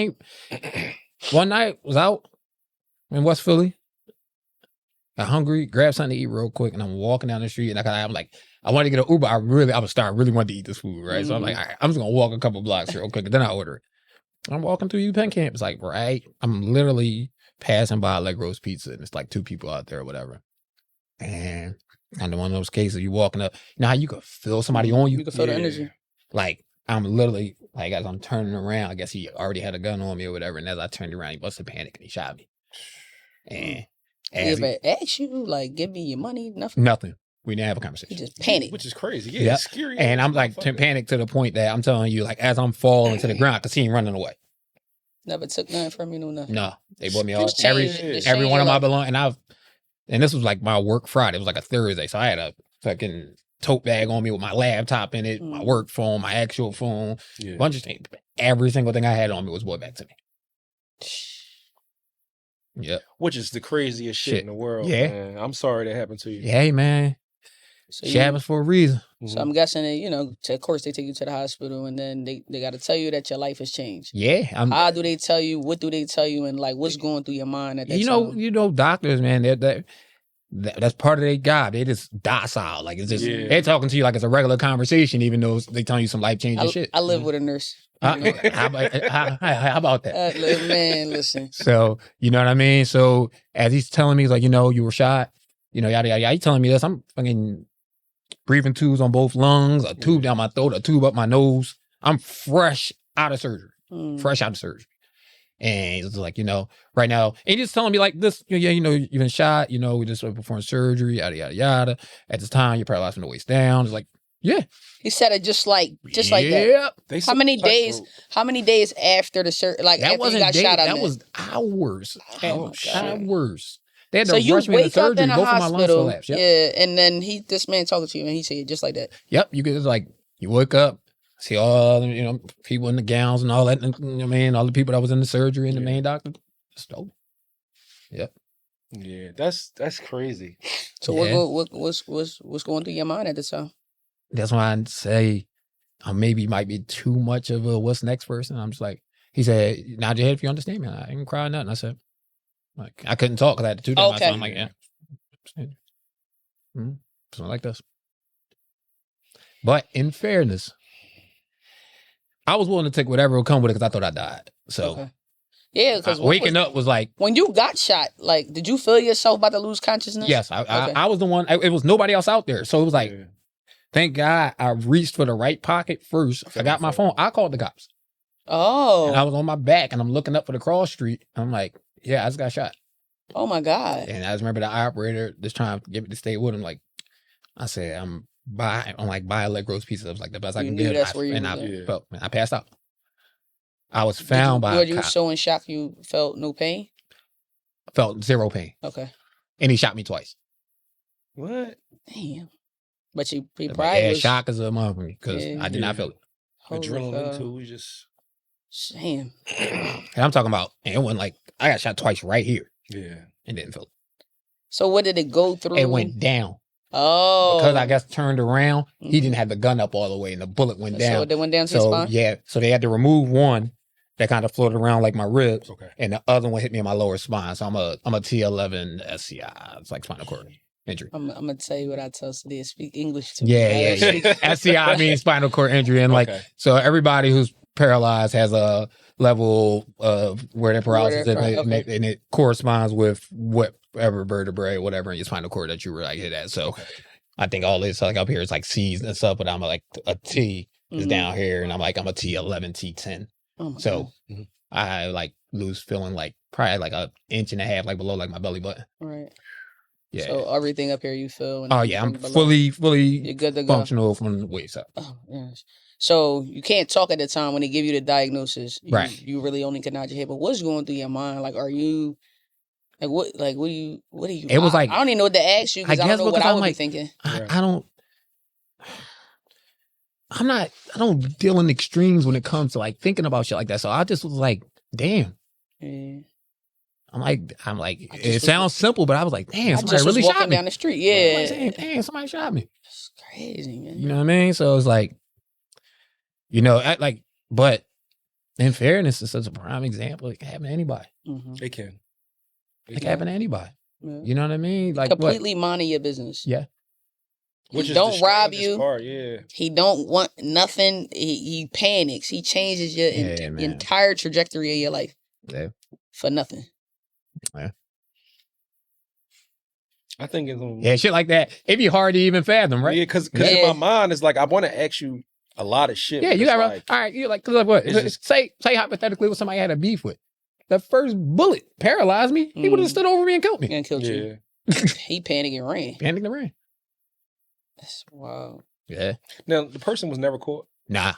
one night was out in West Philly. Got hungry, grabbed something to eat real quick, and I'm walking down the street, and I'm like, I wanted to get an Uber. I really wanted to eat this food, right? So I'm like, all right, I'm just gonna walk a couple blocks real quick, and then I order it. I'm walking through UPenn campus, like, right? I'm literally passing by like roast pizza, and it's like two people out there or whatever. And kind of one of those cases, you walking up, you know how you could feel somebody on you? You can feel the energy. Like, I'm literally, like, as I'm turning around, I guess he already had a gun on me or whatever. And as I turned around, he must have panicked and he shot me. And He ever asked you, like, give me your money? Nothing. We didn't have a conversation. He just panicked. Which is crazy. Yeah, it's scary. And I'm like, panicked to the point that I'm telling you, like, as I'm falling to the ground, I could see him running away. Never took nothing from you, no nothing. No, they bought me all Just every one of my belongings. And this was like my work Friday. It was like a Thursday, so I had a fucking tote bag on me with my laptop in it, my work phone, my actual phone, a bunch of things. Every single thing I had on me was brought back to me. Yeah, which is the craziest shit in the world. Yeah, man. I'm sorry that happened to you. Yeah, man. So happens for a reason. So I'm guessing that, you know, of course they take you to the hospital and then they got to tell you that your life has changed. Yeah. How do they tell you? What do they tell you? And like, what's going through your mind at that time? You know, doctors, man, that's part of their job. They just docile. Like, it's just, they're talking to you like it's a regular conversation, even though they telling you some life-changing shit. I live with a nurse. How about that? Man, listen. So, you know what I mean? So, as he's telling me, he's like, you know, you were shot, you know, yada, yada, yada. He's telling me this. I'm fucking breathing tubes on both lungs, a tube down my throat, a tube up my nose. I'm fresh out of surgery. And he's like, you know, right now, and he's just telling me like this, yeah, you know, you've been shot, you know, we just performed surgery, yada, yada, yada. At this time, you're paralyzed from the waist down. It's like, yeah. He said it just like that. How many days after the surgery, like that after you got shot? That was hours. Hours. They had so to rush me into surgery. Both of my lungs collapsed. Yep. Yeah, and then this man talking to you, and he said just like that. Yep, you get like you wake up, see all you know people in the gowns and all that. You know what I mean, all the people that was in the surgery and the main doctor. Just over. Yep. Yeah, that's crazy. So what's going through your mind at the time? That's why I say I maybe might be too much of a what's next person. I'm just like, he said, nod your head if you understand me. I ain't crying nothing. I said, like, I couldn't talk because I had to do that. Okay. So I'm like, yeah. Something like this. But in fairness, I was willing to take whatever would come with it because I thought I died. So, yeah, because waking up was like, when you got shot, like, did you feel yourself about to lose consciousness? Yes, I was the one. It was nobody else out there. So it was like, thank God I reached for the right pocket first. I got my phone. I called the cops. Oh. And I was on my back and I'm looking up for the cross street. I'm like, yeah, I just got shot. Oh my God. And I just remember the operator just trying to get me to stay with him. Like, I said, I'm like buy leg roast pieces. I was like the best I can get. I passed out. I was found by. Were you so in shock you felt no pain? I felt zero pain. Okay. And he shot me twice. What? Damn. But he probably was shock as a motherfucker because I did not feel it. Adrenaline too. We just. Damn. And I'm talking about, and it wasn't like I got shot twice right here. Yeah. And didn't feel it. So what did it go through? It went down. Oh. Because I guess turned around, he didn't have the gun up all the way and the bullet went down. So it went down to his spine? Yeah. So they had to remove one that kind of floated around like my ribs. Okay. And the other one hit me in my lower spine. So I'm a T11 SCI. It's like spinal cord injury. I'm gonna tell you what I tell Siddeeq. Speak English to me. Yeah. SCI means spinal cord injury. And like, so everybody who's paralyzed has a level of where their paralysis is, and it corresponds with whatever vertebrae, whatever in your spinal cord that you were like hit at. So I think all this like up here is like C's and stuff, but I'm like a T is down here, and I'm a T11, T10. Oh so I like lose feeling like probably like an inch and a half, like below like my belly button. Right. Yeah. So everything up here you feel. Oh yeah, I'm fully You're good to functional from the waist up. Oh yes. So you can't talk at the time when they give you the diagnosis. Right. You really only can nod your head. But what's going through your mind? Like, are you what do you? It was like I don't even know what to ask you because I don't know what I would be thinking. I don't deal in extremes when it comes to like thinking about shit like that. So I just was like, damn. Yeah. I'm like, it sounds simple, but I was like, damn, somebody really shot me down the street. Yeah. I'm saying, damn, somebody shot me. It's crazy, man. You know what I mean? So it's like, you know, but in fairness, it's such a prime example. It can happen to anybody. It can. It can happen to anybody. Yeah. You know what I mean? Like completely minding your business. Yeah. He don't rob you. Part, yeah. He don't want nothing. He panics. He changes your entire trajectory of your life. Yeah. For nothing. Yeah. I think it's Yeah, shit like that. It'd be hard to even fathom, right? Yeah, because in my mind, it's like I want to ask you a lot of shit. Yeah, you got like, all right. You like, cause like what? Just, say hypothetically, what somebody had a beef with. The first bullet paralyzed me. He would have stood over me and killed me. And killed you. He panicked and ran. Panicked and ran. That's wild. Yeah. Now the person was never caught. Nah.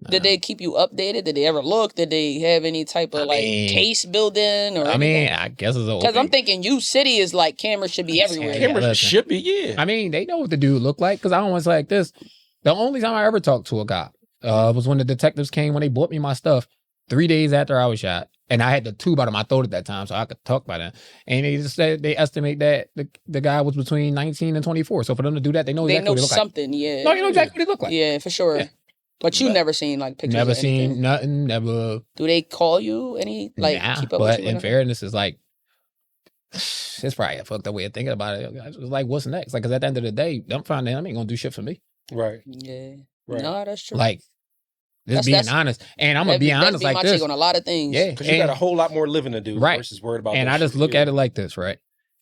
Did they keep you updated? Did they ever look? Did they have any type of case building or anything? I guess it's okay. Because I'm thinking U City is like cameras should be everywhere. Cameras should be, yeah. I mean, they know what the dude looked like because I almost like this. The only time I ever talked to a cop was when the detectives came when they bought me my stuff 3 days after I was shot. And I had the tube out of my throat at that time, so I could talk by that. And they just said they estimate that the guy was between 19 and 24. So for them to do that, they know exactly what he looked something, yeah. No, you know exactly what he looked like. Yeah, for sure. Yeah. But you never seen like pictures. Never seen nothing. Never. Do they call you any like keep up? But in fairness, it's like it's probably a fucked up way of thinking about it. It's like, what's next? Like, because at the end of the day, I'm finding I ain't gonna do shit for me. Right. Yeah. Right. No, that's true. Like, just being honest, and I'm gonna be honest like this. On a lot of things. Yeah, because you got a whole lot more living to do, right? Versus worried about. And I just look at it like this, right?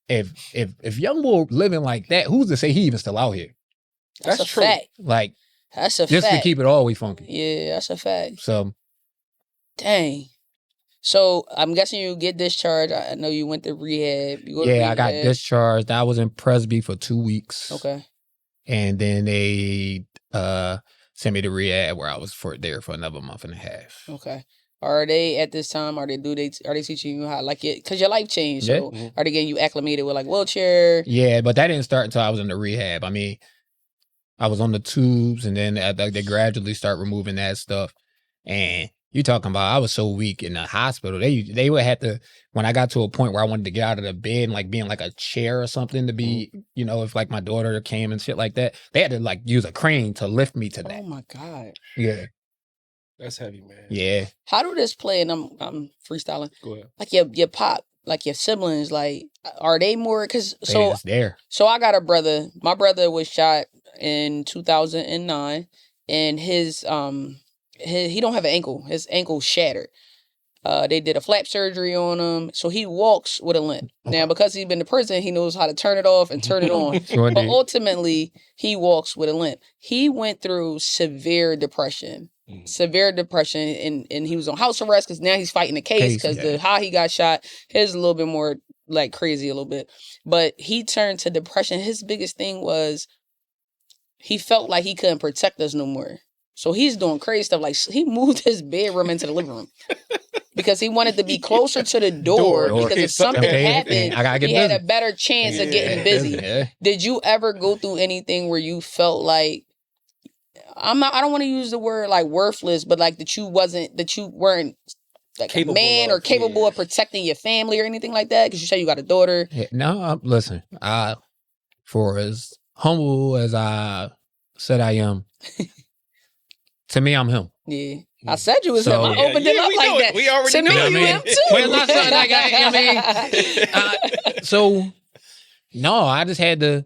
If young boy living like that, who's to say he even still out here? That's a true. Fact. Like. That's a just fact. To keep it all way funky. Yeah, that's a fact. So, dang. So I'm guessing you get discharged. I know you went to rehab. I got discharged. I was in Presby for 2 weeks. Okay. And then they sent me to rehab where I was there for another month and a half. Okay. Are they at this time? Are they teaching you how like it? Because your life changed. So are they getting you acclimated with like wheelchair? Yeah, but that didn't start until I was in the rehab. I mean. I was on the tubes, and then they gradually start removing that stuff. And you talking about, I was so weak in the hospital. They would have to, when I got to a point where I wanted to get out of the bed, like being like a chair or something to be, if like my daughter came and shit like that, they had to like use a crane to lift me to that. Oh my God. Yeah. That's heavy, man. Yeah. How do this play? And I'm freestyling. Go ahead. Like your pop, like your siblings, like are they more? Because so I got a brother. My brother was shot in 2009, and his he don't have an ankle. His ankle shattered. They did a flap surgery on him, so he walks with a limp. Now, because he's been to prison, he knows how to turn it off and turn it on. But ultimately, he walks with a limp. He went through severe depression. And he was on house arrest because now he's fighting the case because how he got shot, his a little bit more like crazy a little bit. But he turned to depression. His biggest thing was he felt like he couldn't protect us no more. So he's doing crazy stuff. Like he moved his bedroom into the living room because he wanted to be closer to the door because if something happened, he had a better chance of getting busy. Yeah. Did you ever go through anything where you felt like, I don't want to use the word like worthless, but like that you weren't like capable a man or capable of protecting your family or anything like that? Because you say you got a daughter. Yeah, no, listen, for as humble as I said I am, to me, I'm him. Yeah. I said you was him. I opened it up like that. We already know you him too. Well, not something like so, no, I just had to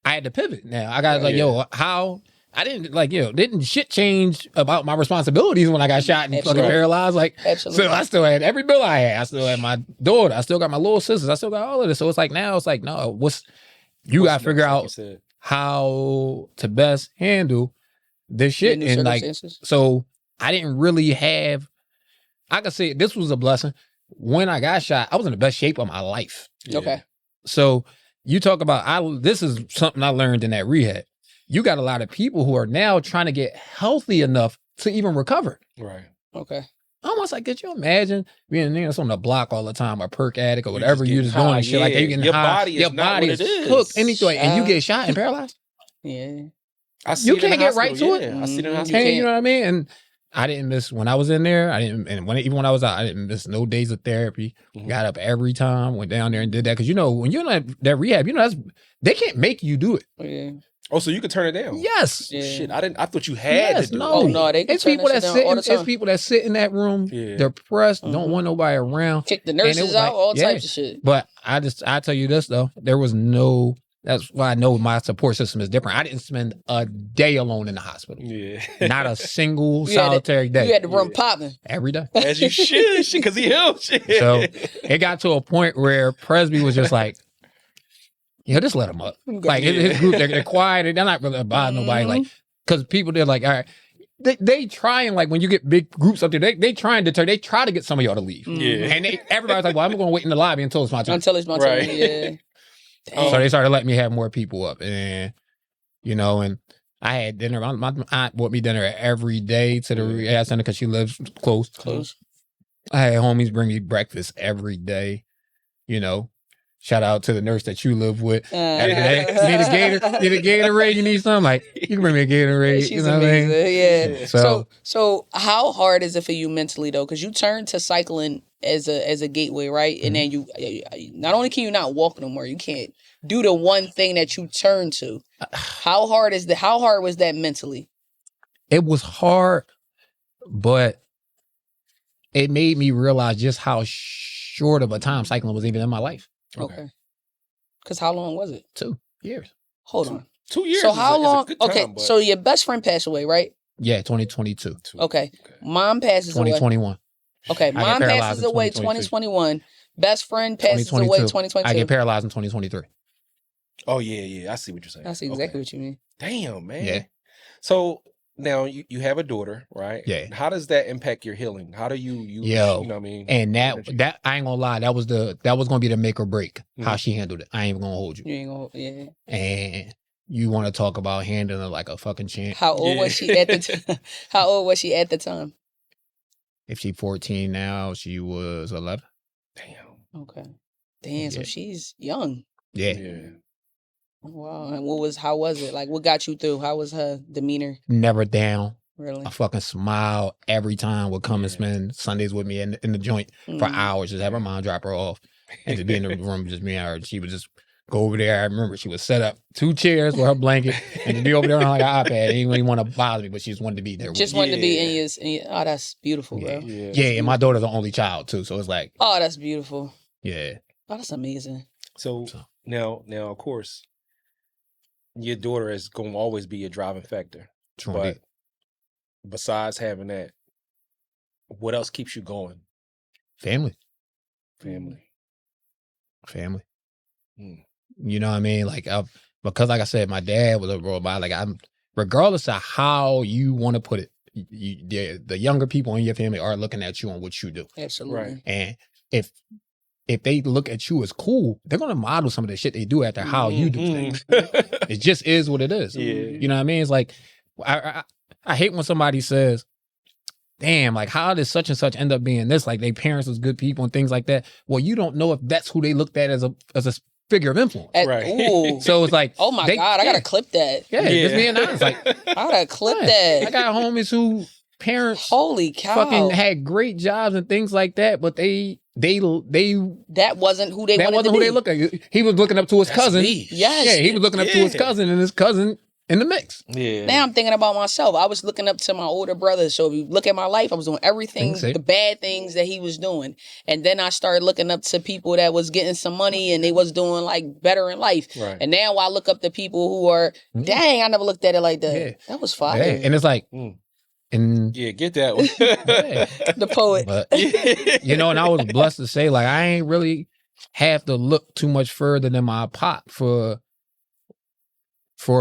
pivot. Now, I got how... I didn't shit change about my responsibilities when I got shot and fucking paralyzed. Like, so I still had every bill I had. I still had my daughter. I still got my little sisters. I still got all of this. So it's like now, no, you got to figure out how to best handle this shit. And like, so I didn't really have, I could say this was a blessing. When I got shot, I was in the best shape of my life. Yeah. Okay. So you talk about, this is something I learned in that rehab. You got a lot of people who are now trying to get healthy enough to even recover. Right. Okay. Almost like, could you imagine being on the block all the time, a perk addict or whatever you're just doing, shit like that? You getting your high, body is cooked, anything, and you get shot and paralyzed. Yeah. You can't get right to it. I see it in the hospital. You know what I mean? And I didn't miss when I was in there. Even when I was out, I didn't miss no days of therapy. Got up every time, went down there and did that because when you're in that rehab, they can't make you do it. Yeah. Oh, so you could turn it down? Yes. Yeah. Shit, I thought you had to do it. Oh no, they can it's people that sit. It's people that sit in that room, depressed, don't want nobody around. Kick the nurses out, all types of shit. But I tell you this though, there was no. That's why I know my support system is different. I didn't spend a day alone in the hospital. Yeah, not a single solitary day. You had the room popping every day, as you should, because he helped. So it got to a point where Presby was just like, just let them up. Like his group, they're quiet. They're not really about nobody. Like, because people, they're like, all right. They try and like when you get big groups up there, they try and deter. They try to get some of y'all to leave. Yeah. And everybody's like, well, I'm going to wait in the lobby until it's my turn. Until it's my turn. Yeah. So they started letting me have more people up, and and I had dinner. My aunt bought me dinner every day to the rehab center because she lives close. I had homies bring me breakfast every day. Shout out to the nurse that you live with. Every day. Need a Gatorade? You need something? Like, you can bring me a Gatorade. She's amazing. What I mean? Yeah. So how hard is it for you mentally though? Because you turned to cycling as a gateway, right? And then you not only can you not walk no more, you can't do the one thing that you turn to. How hard was that mentally? It was hard, but it made me realize just how short of a time cycling was even in my life. Okay. Because how long was it? 2 years. Hold on. 2 years. So how long? Time, okay. So your best friend passed away, right? Yeah, 2022. Okay. Mom passes 2021. away. Okay. Mom passes away 2021. Best friend passes away 2022. I get paralyzed in 2023. Oh yeah. I see what you're saying. I see exactly what you mean. Damn, man. Yeah. So now you have a daughter, right? Yeah. How does that impact your healing? How do you you know what I mean? And that I ain't gonna lie, that was gonna be the make or break how she handled it. I ain't even gonna hold you. You ain't gonna And you want to talk about handling it like a fucking champ. How old was she at the time? How old was she at the time? If she's 14 now, she was 11. Damn. Okay. Damn, so she's young. Yeah. Wow. And how was it? Like, what got you through? How was her demeanor? Never down. Really? A fucking smile every time would come and spend Sundays with me in the joint for hours. Just have her mom drop her off and just be in the room, just me and her. She would just go over there. I remember she would set up 2 chairs with her blanket and just be over there on like an iPad. She didn't really want to bother me, but she just wanted to be there. Just wanted to be in your. Oh, that's beautiful, bro. Yeah, and my daughter's the only child too, so it's like. Oh, that's beautiful. Yeah. Oh, that's amazing. So now, of course, your daughter is going to always be a driving factor. But besides having that, what else keeps you going? Family. You know what I mean? Like, because like I said, my dad was a robot. Like, regardless of how you want to put it, the younger people in your family are looking at you on what you do. Absolutely. Right. And if they look at you as cool, they're gonna model some of the shit they do after how you do things. It just is what it is. Yeah. You know what I mean? It's like I hate when somebody says, damn, like how did such and such end up being this? Like their parents was good people and things like that. Well, you don't know if that's who they looked at as a figure of influence. Right. Ooh. So it's like, oh my God, I gotta clip that. Yeah, just being honest. Like I gotta clip that. I got homies who parents holy cow fucking had great jobs and things like that, but they that wasn't who they looked at. He was looking up to his cousin. Yes. Yeah, he was looking up to his cousin and his cousin in the mix. Yeah. Now I'm thinking about myself. I was looking up to my older brother. So if you look at my life, I was doing everything, the bad things that he was doing. And then I started looking up to people that was getting some money and they was doing like better in life. Right. And now I look up to people who are, dang, I never looked at it like that. Yeah. That was fire. Yeah. And it's like, and get that one. The poet. But, and I was blessed to say, like, I ain't really have to look too much further than my pop for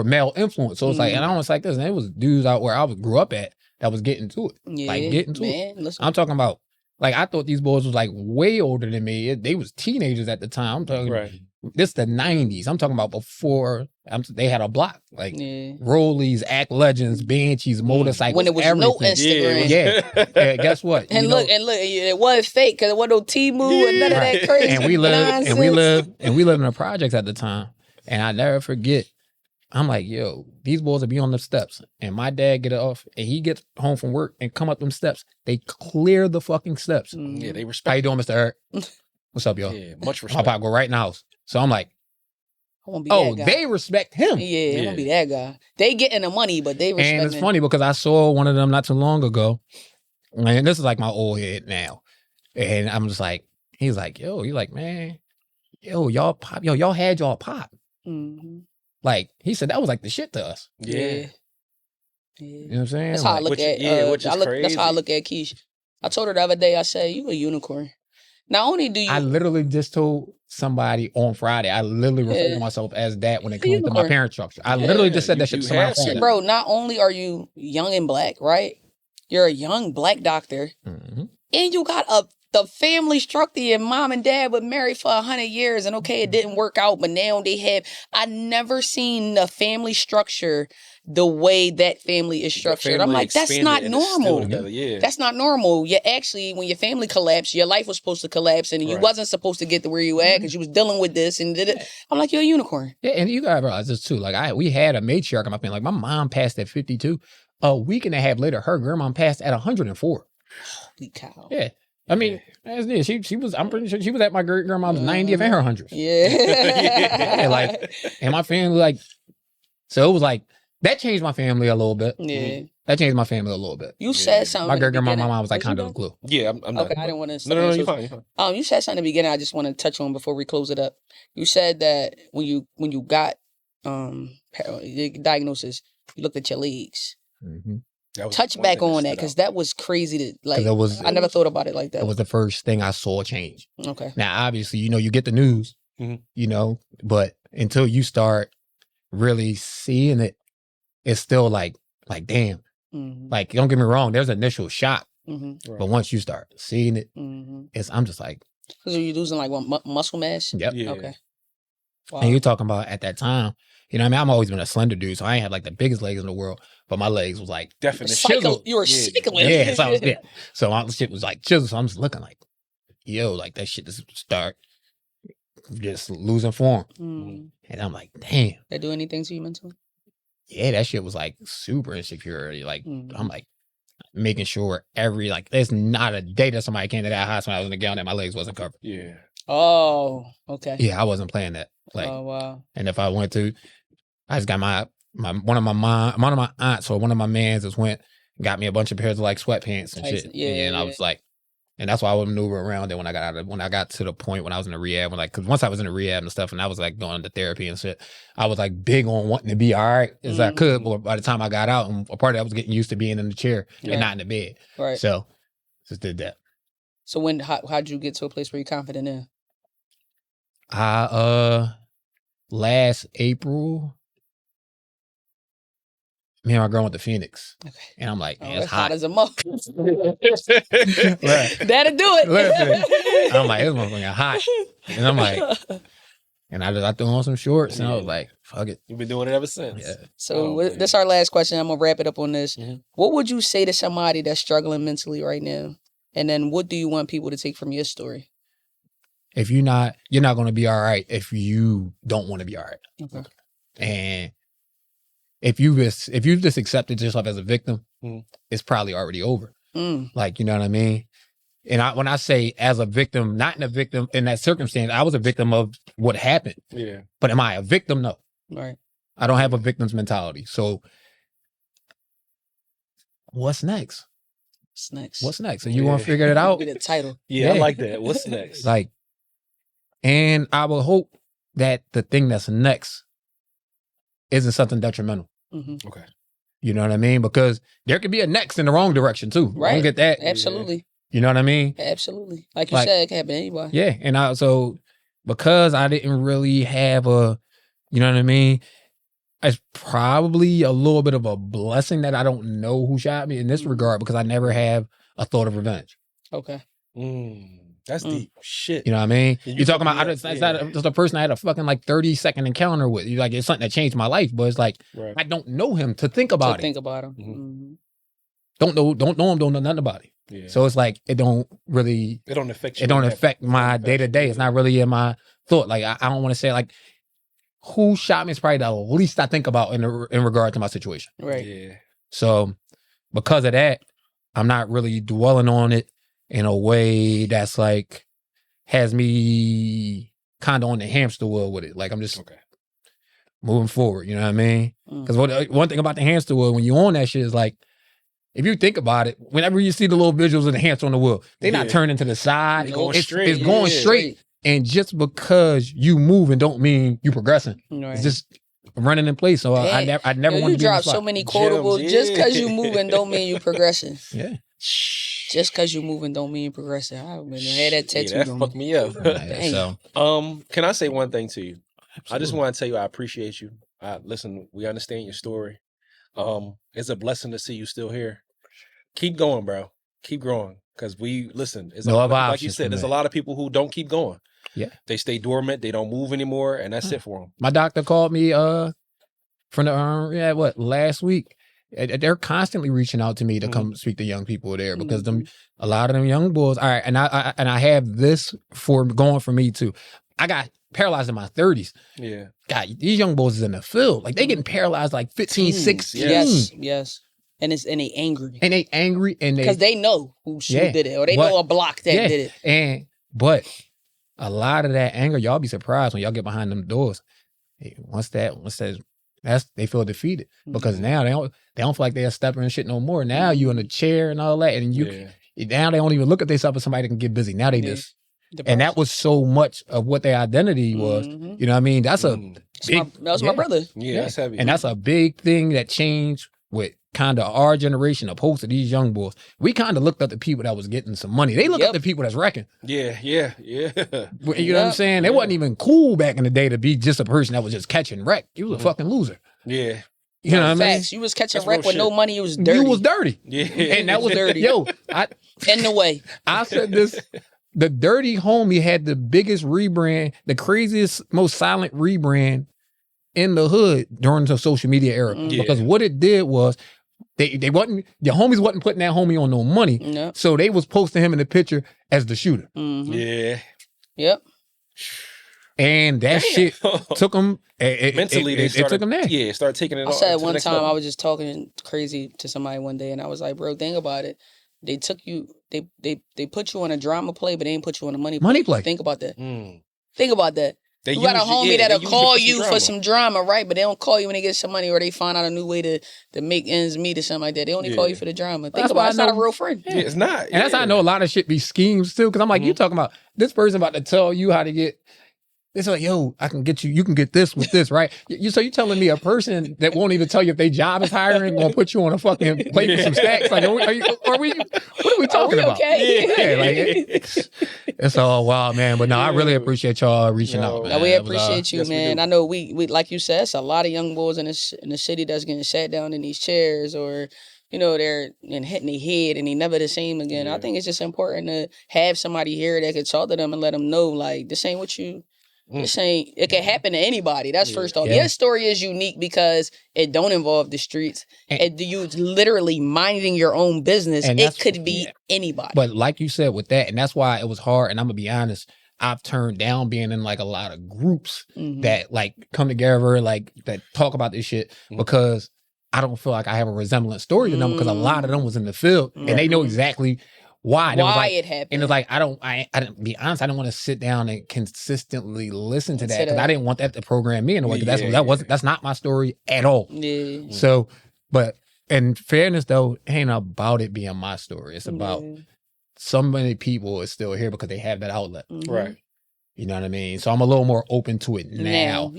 male influence. So it's like, and I was like this, and it was dudes out where I grew up at that was getting to it. Yeah, like getting to man, it. Listen. I'm talking about, like, I thought these boys was like way older than me. They was teenagers at the time. I'm talking this the 90s. I'm talking about before they had a block. Like Rollies, Act Legends, Banshees, motorcycles. When there was everything. no Instagram. Yeah. Guess what? And look, it was fake because it wasn't no Temu and none of that crazy. And we lived in the projects at the time. And I never forget. I'm like, yo, these boys will be on the steps. And my dad get off and he gets home from work and come up them steps. They clear the fucking steps. Yeah, they respect. How you doing, Mr. Eric? What's up, y'all? Yeah, much respect. My pop go right in the house. So I'm like, I won't be that guy. They respect him. Yeah, I won't be that guy. They getting the money, but they respect him. And it's funny because I saw one of them not too long ago. And this is like my old head now. And I'm just like, he's like, he's like, man, y'all pop, y'all had y'all pop. Mm-hmm. Like, he said that was like the shit to us. Yeah. You know what I'm saying? That's how I look at that's how I look at Keish. I told her the other day, I said, you a unicorn. Not only do you I literally just told somebody on Friday. I literally refer to myself as that when it comes to my parent structure. I literally just said that shit to somebody on Friday. Bro, not only are you young and black, right? You're a young black doctor, and you got the family structure. Your mom and dad were married for 100 years, and okay, it didn't work out, but now they have. I never seen the family structure the way that family is structured. I'm like, that's not normal. That's not normal. You actually, when your family collapsed, your life was supposed to collapse, and you wasn't supposed to get to where you at because you was dealing with this and did it. I'm like, you're a unicorn. Yeah, and you gotta realize this too. Like we had a matriarch in my family. Like my mom passed at 52. A week and a half later, her grandma passed at 104. Holy cow. Yeah. I mean, she was, I'm pretty sure she was at my great grandma's 90th and her 100th. Yeah. Like, and my family, like, so it was like, that changed my family a little bit. Yeah. That changed my family a little bit. You said something. My great grandma, my mom was like kind of a glue. Yeah, I'm not. Okay, I didn't want to. No, you're fine. You said something in the beginning I just want to touch on before we close it up. You said that when you got the diagnosis, you looked at your legs. Touch back on that because that was crazy to like. I never thought about it like that. It was the first thing I saw change. Okay. Now, obviously, you get the news, but until you start really seeing it, it's still like damn. Like, don't get me wrong, there's initial shock, but once you start seeing it, I'm just like. Because you're losing like what, muscle mass? Yep. Yeah. Okay. Wow. And you're talking about at that time. You know what I mean? I've always been a slender dude, so I ain't had like the biggest legs in the world, but my legs was like definitely. You were cycling. Yeah, so my shit was like chiseled. So I'm just looking like, yo, like that shit just start just losing form. And I'm like, damn. They do anything to you mentally? Yeah, that shit was like super insecurity. Like I'm like making sure there's not a day that somebody came to that house when I was in the gown that my legs wasn't covered. Yeah. Oh, okay. Yeah, I wasn't playing that. Like, oh wow. And if I went to, I just got one of my aunts or one of my mans just went and got me a bunch of pairs of like sweatpants and shit. Yeah, and I was like, and that's why I would maneuver around it when I got to the point when I was in the rehab, because once I was in the rehab and stuff, and I was like going to therapy and shit, I was like big on wanting to be all right as I could. But by the time I got out, and a part of that was getting used to being in the chair and not in the bed. Right. So just did that. So how'd you get to a place where you're confident in? Last April, me and my girl went to Phoenix. Okay. And I'm like, man, it's hot as a motherfucker. That'll do it. Listen, I'm like, it's motherfucking hot. And I'm like, and I threw on some shorts and I was like, fuck it. You've been doing it ever since. Yeah. So this is our last question. I'm going to wrap it up on this. What would you say to somebody that's struggling mentally right now? And then what do you want people to take from your story? If you're not going to be all right if you don't want to be all right. Okay. And if you just accepted yourself as a victim, it's probably already over. Like, you know what I mean? And when I say as a victim, not in that circumstance, I was a victim of what happened. Yeah. But am I a victim? No. Right. I don't have a victim's mentality. So what's next? What's next? So you want to figure it out? Be the title. Yeah, I like that. What's next? Like, and I will hope that the thing that's next isn't something detrimental. Okay. You know what I mean? Because there could be a next in the wrong direction too. Right. Don't get that. Absolutely. You know what I mean? Absolutely. Like you said, it can happen to anybody. Yeah. And so because I didn't really have you know what I mean? It's probably a little bit of a blessing that I don't know who shot me in this regard, because I never have a thought of revenge. Okay. That's deep shit. You know what I mean? You're talking about just a person I had a fucking like 30-second encounter with. Like, it's something that changed my life, but it's like I don't know him to think about it. Think about him. Don't know him, don't know nothing about him. Yeah. So it's like it don't affect you. It don't affect my day to day. It's not really in my thought. Like I don't want to say like who shot me is probably the least I think about in regard to my situation. Right. Yeah. So because of that, I'm not really dwelling on it in a way that's like has me kind of on the hamster wheel with it. Like I'm just moving forward. You know what I mean? Because one thing about the hamster wheel, when you on that shit, is like, if you think about it, whenever you see the little visuals of the hamster on the wheel, they're not turning to the side. It's going straight. And just because you moving don't mean you progressing. Right. It's just running in place. So I never want to be. You drop so many quotables. Just because you moving don't mean you progressing. Yeah. Just because you're moving don't mean progressing. I've been had that tattoo. That fucked me up. So, can I say one thing to you? absolutely. I just want to tell you I appreciate you. Listen, we understand your story. It's a blessing to see you still here. Keep going, bro. Keep growing. Because it's No other like you options said, for there's me. a lot of people who don't keep going. Yeah. They stay dormant. They don't move anymore, and that's it for them. My doctor called me from the last week. They're constantly reaching out to me to come speak to young people there because a lot of them young boys. All right, and I have this going for me too. I got paralyzed in my 30s. Yeah. God, these young boys is in the field. Like they getting paralyzed like 15, 16. Yes. And they angry. And they angry and because they know who did it, or they know a block that did it. But a lot of that anger, y'all be surprised when y'all get behind them doors. Once they feel defeated because now they don't feel like they're stepping and shit no more. Now you in a chair and all that, and now they don't even look at themselves as somebody that can get busy. Now they just. And that was so much of what their identity was. You know what I mean? That's that was my brother. Yeah, that's heavy. And that's a big thing that changed with kind of our generation opposed to these young boys. We kind of looked at the people that was getting some money. They look at the people that's wrecking. Yeah. You know what I'm saying? It wasn't even cool back in the day to be just a person that was just catching wreck. You was a fucking loser. Yeah. You know what I mean? You was catching wreck with no money. You was dirty. You was dirty. Yeah. And that was dirty. Yo, in the way. I said this. The dirty homie had the biggest rebrand, the craziest, most silent rebrand in the hood during the social media era. Because what it did was the homies wasn't putting that homie on no money. So they was posting him in the picture as the shooter. Yeah. Yep. And that shit took them mentally. They took them there. Yeah, start taking it. I said one time I was just talking crazy to somebody one day, and I was like, "Bro, think about it. They took you. They put you on a drama play, but they ain't put you on a money play. Think about that. Think about that. You got a homie that'll call you for some drama, right? But they don't call you when they get some money or they find out a new way to make ends meet or something like that. They only call you for the drama. Think about it. It's not a real friend. Yeah, it's not. And that's how I know a lot of shit be schemes too. Because I'm like, you talking about this person about to tell you how to get. It's like, yo, I can get you can get this with this, right? So you telling me a person that won't even tell you if their job is hiring gonna put you on a fucking plate for some stacks? Like, what are we talking about? Okay? It's all wild, man. But no, I really appreciate y'all reaching out, man. We appreciate you, man. I know we like you said, it's a lot of young boys in the city that's getting sat down in these chairs or they're hitting their head and they never the same again. I think it's just important to have somebody here that can talk to them and let them know, like, this ain't what you... It can happen to anybody. That's first off. Your story is unique because it don't involve the streets. You literally minding your own business. And it could be anybody. But like you said with that, and that's why it was hard. And I'm gonna be honest, I've turned down being in like a lot of groups that like come together, like that talk about this shit because I don't feel like I have a resemblant story to them because a lot of them was in the field and they know exactly why it happened. And it's like I didn't be honest, I didn't want to sit down and consistently listen to that because I didn't want that to program me in a way. That's not my story at all. So, but in fairness though, it ain't about it being my story. It's about so many people is still here because they have that outlet. Right. You know what I mean? So I'm a little more open to it now.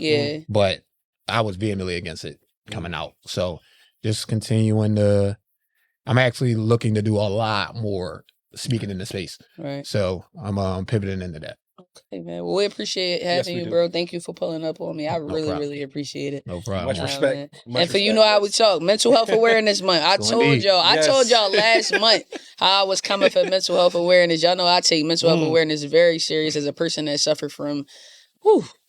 But I was vehemently against it coming out. So just continuing I'm actually looking to do a lot more speaking in the space. Right. So I'm pivoting into that. Okay, man. Well, we appreciate having you, bro. Thank you for pulling up on me. I really appreciate it. No problem. Much respect. For how we talk, Mental Health Awareness Month. I told y'all last month how I was coming for mental health awareness. Y'all know I take mental health awareness very serious as a person that suffered from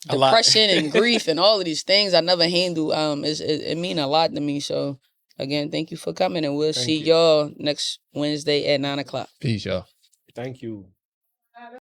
depression and grief and all of these things I never handled. It mean a lot to me. So again, thank you for coming, and we'll see y'all next Wednesday at 9:00. Peace, y'all. Thank you.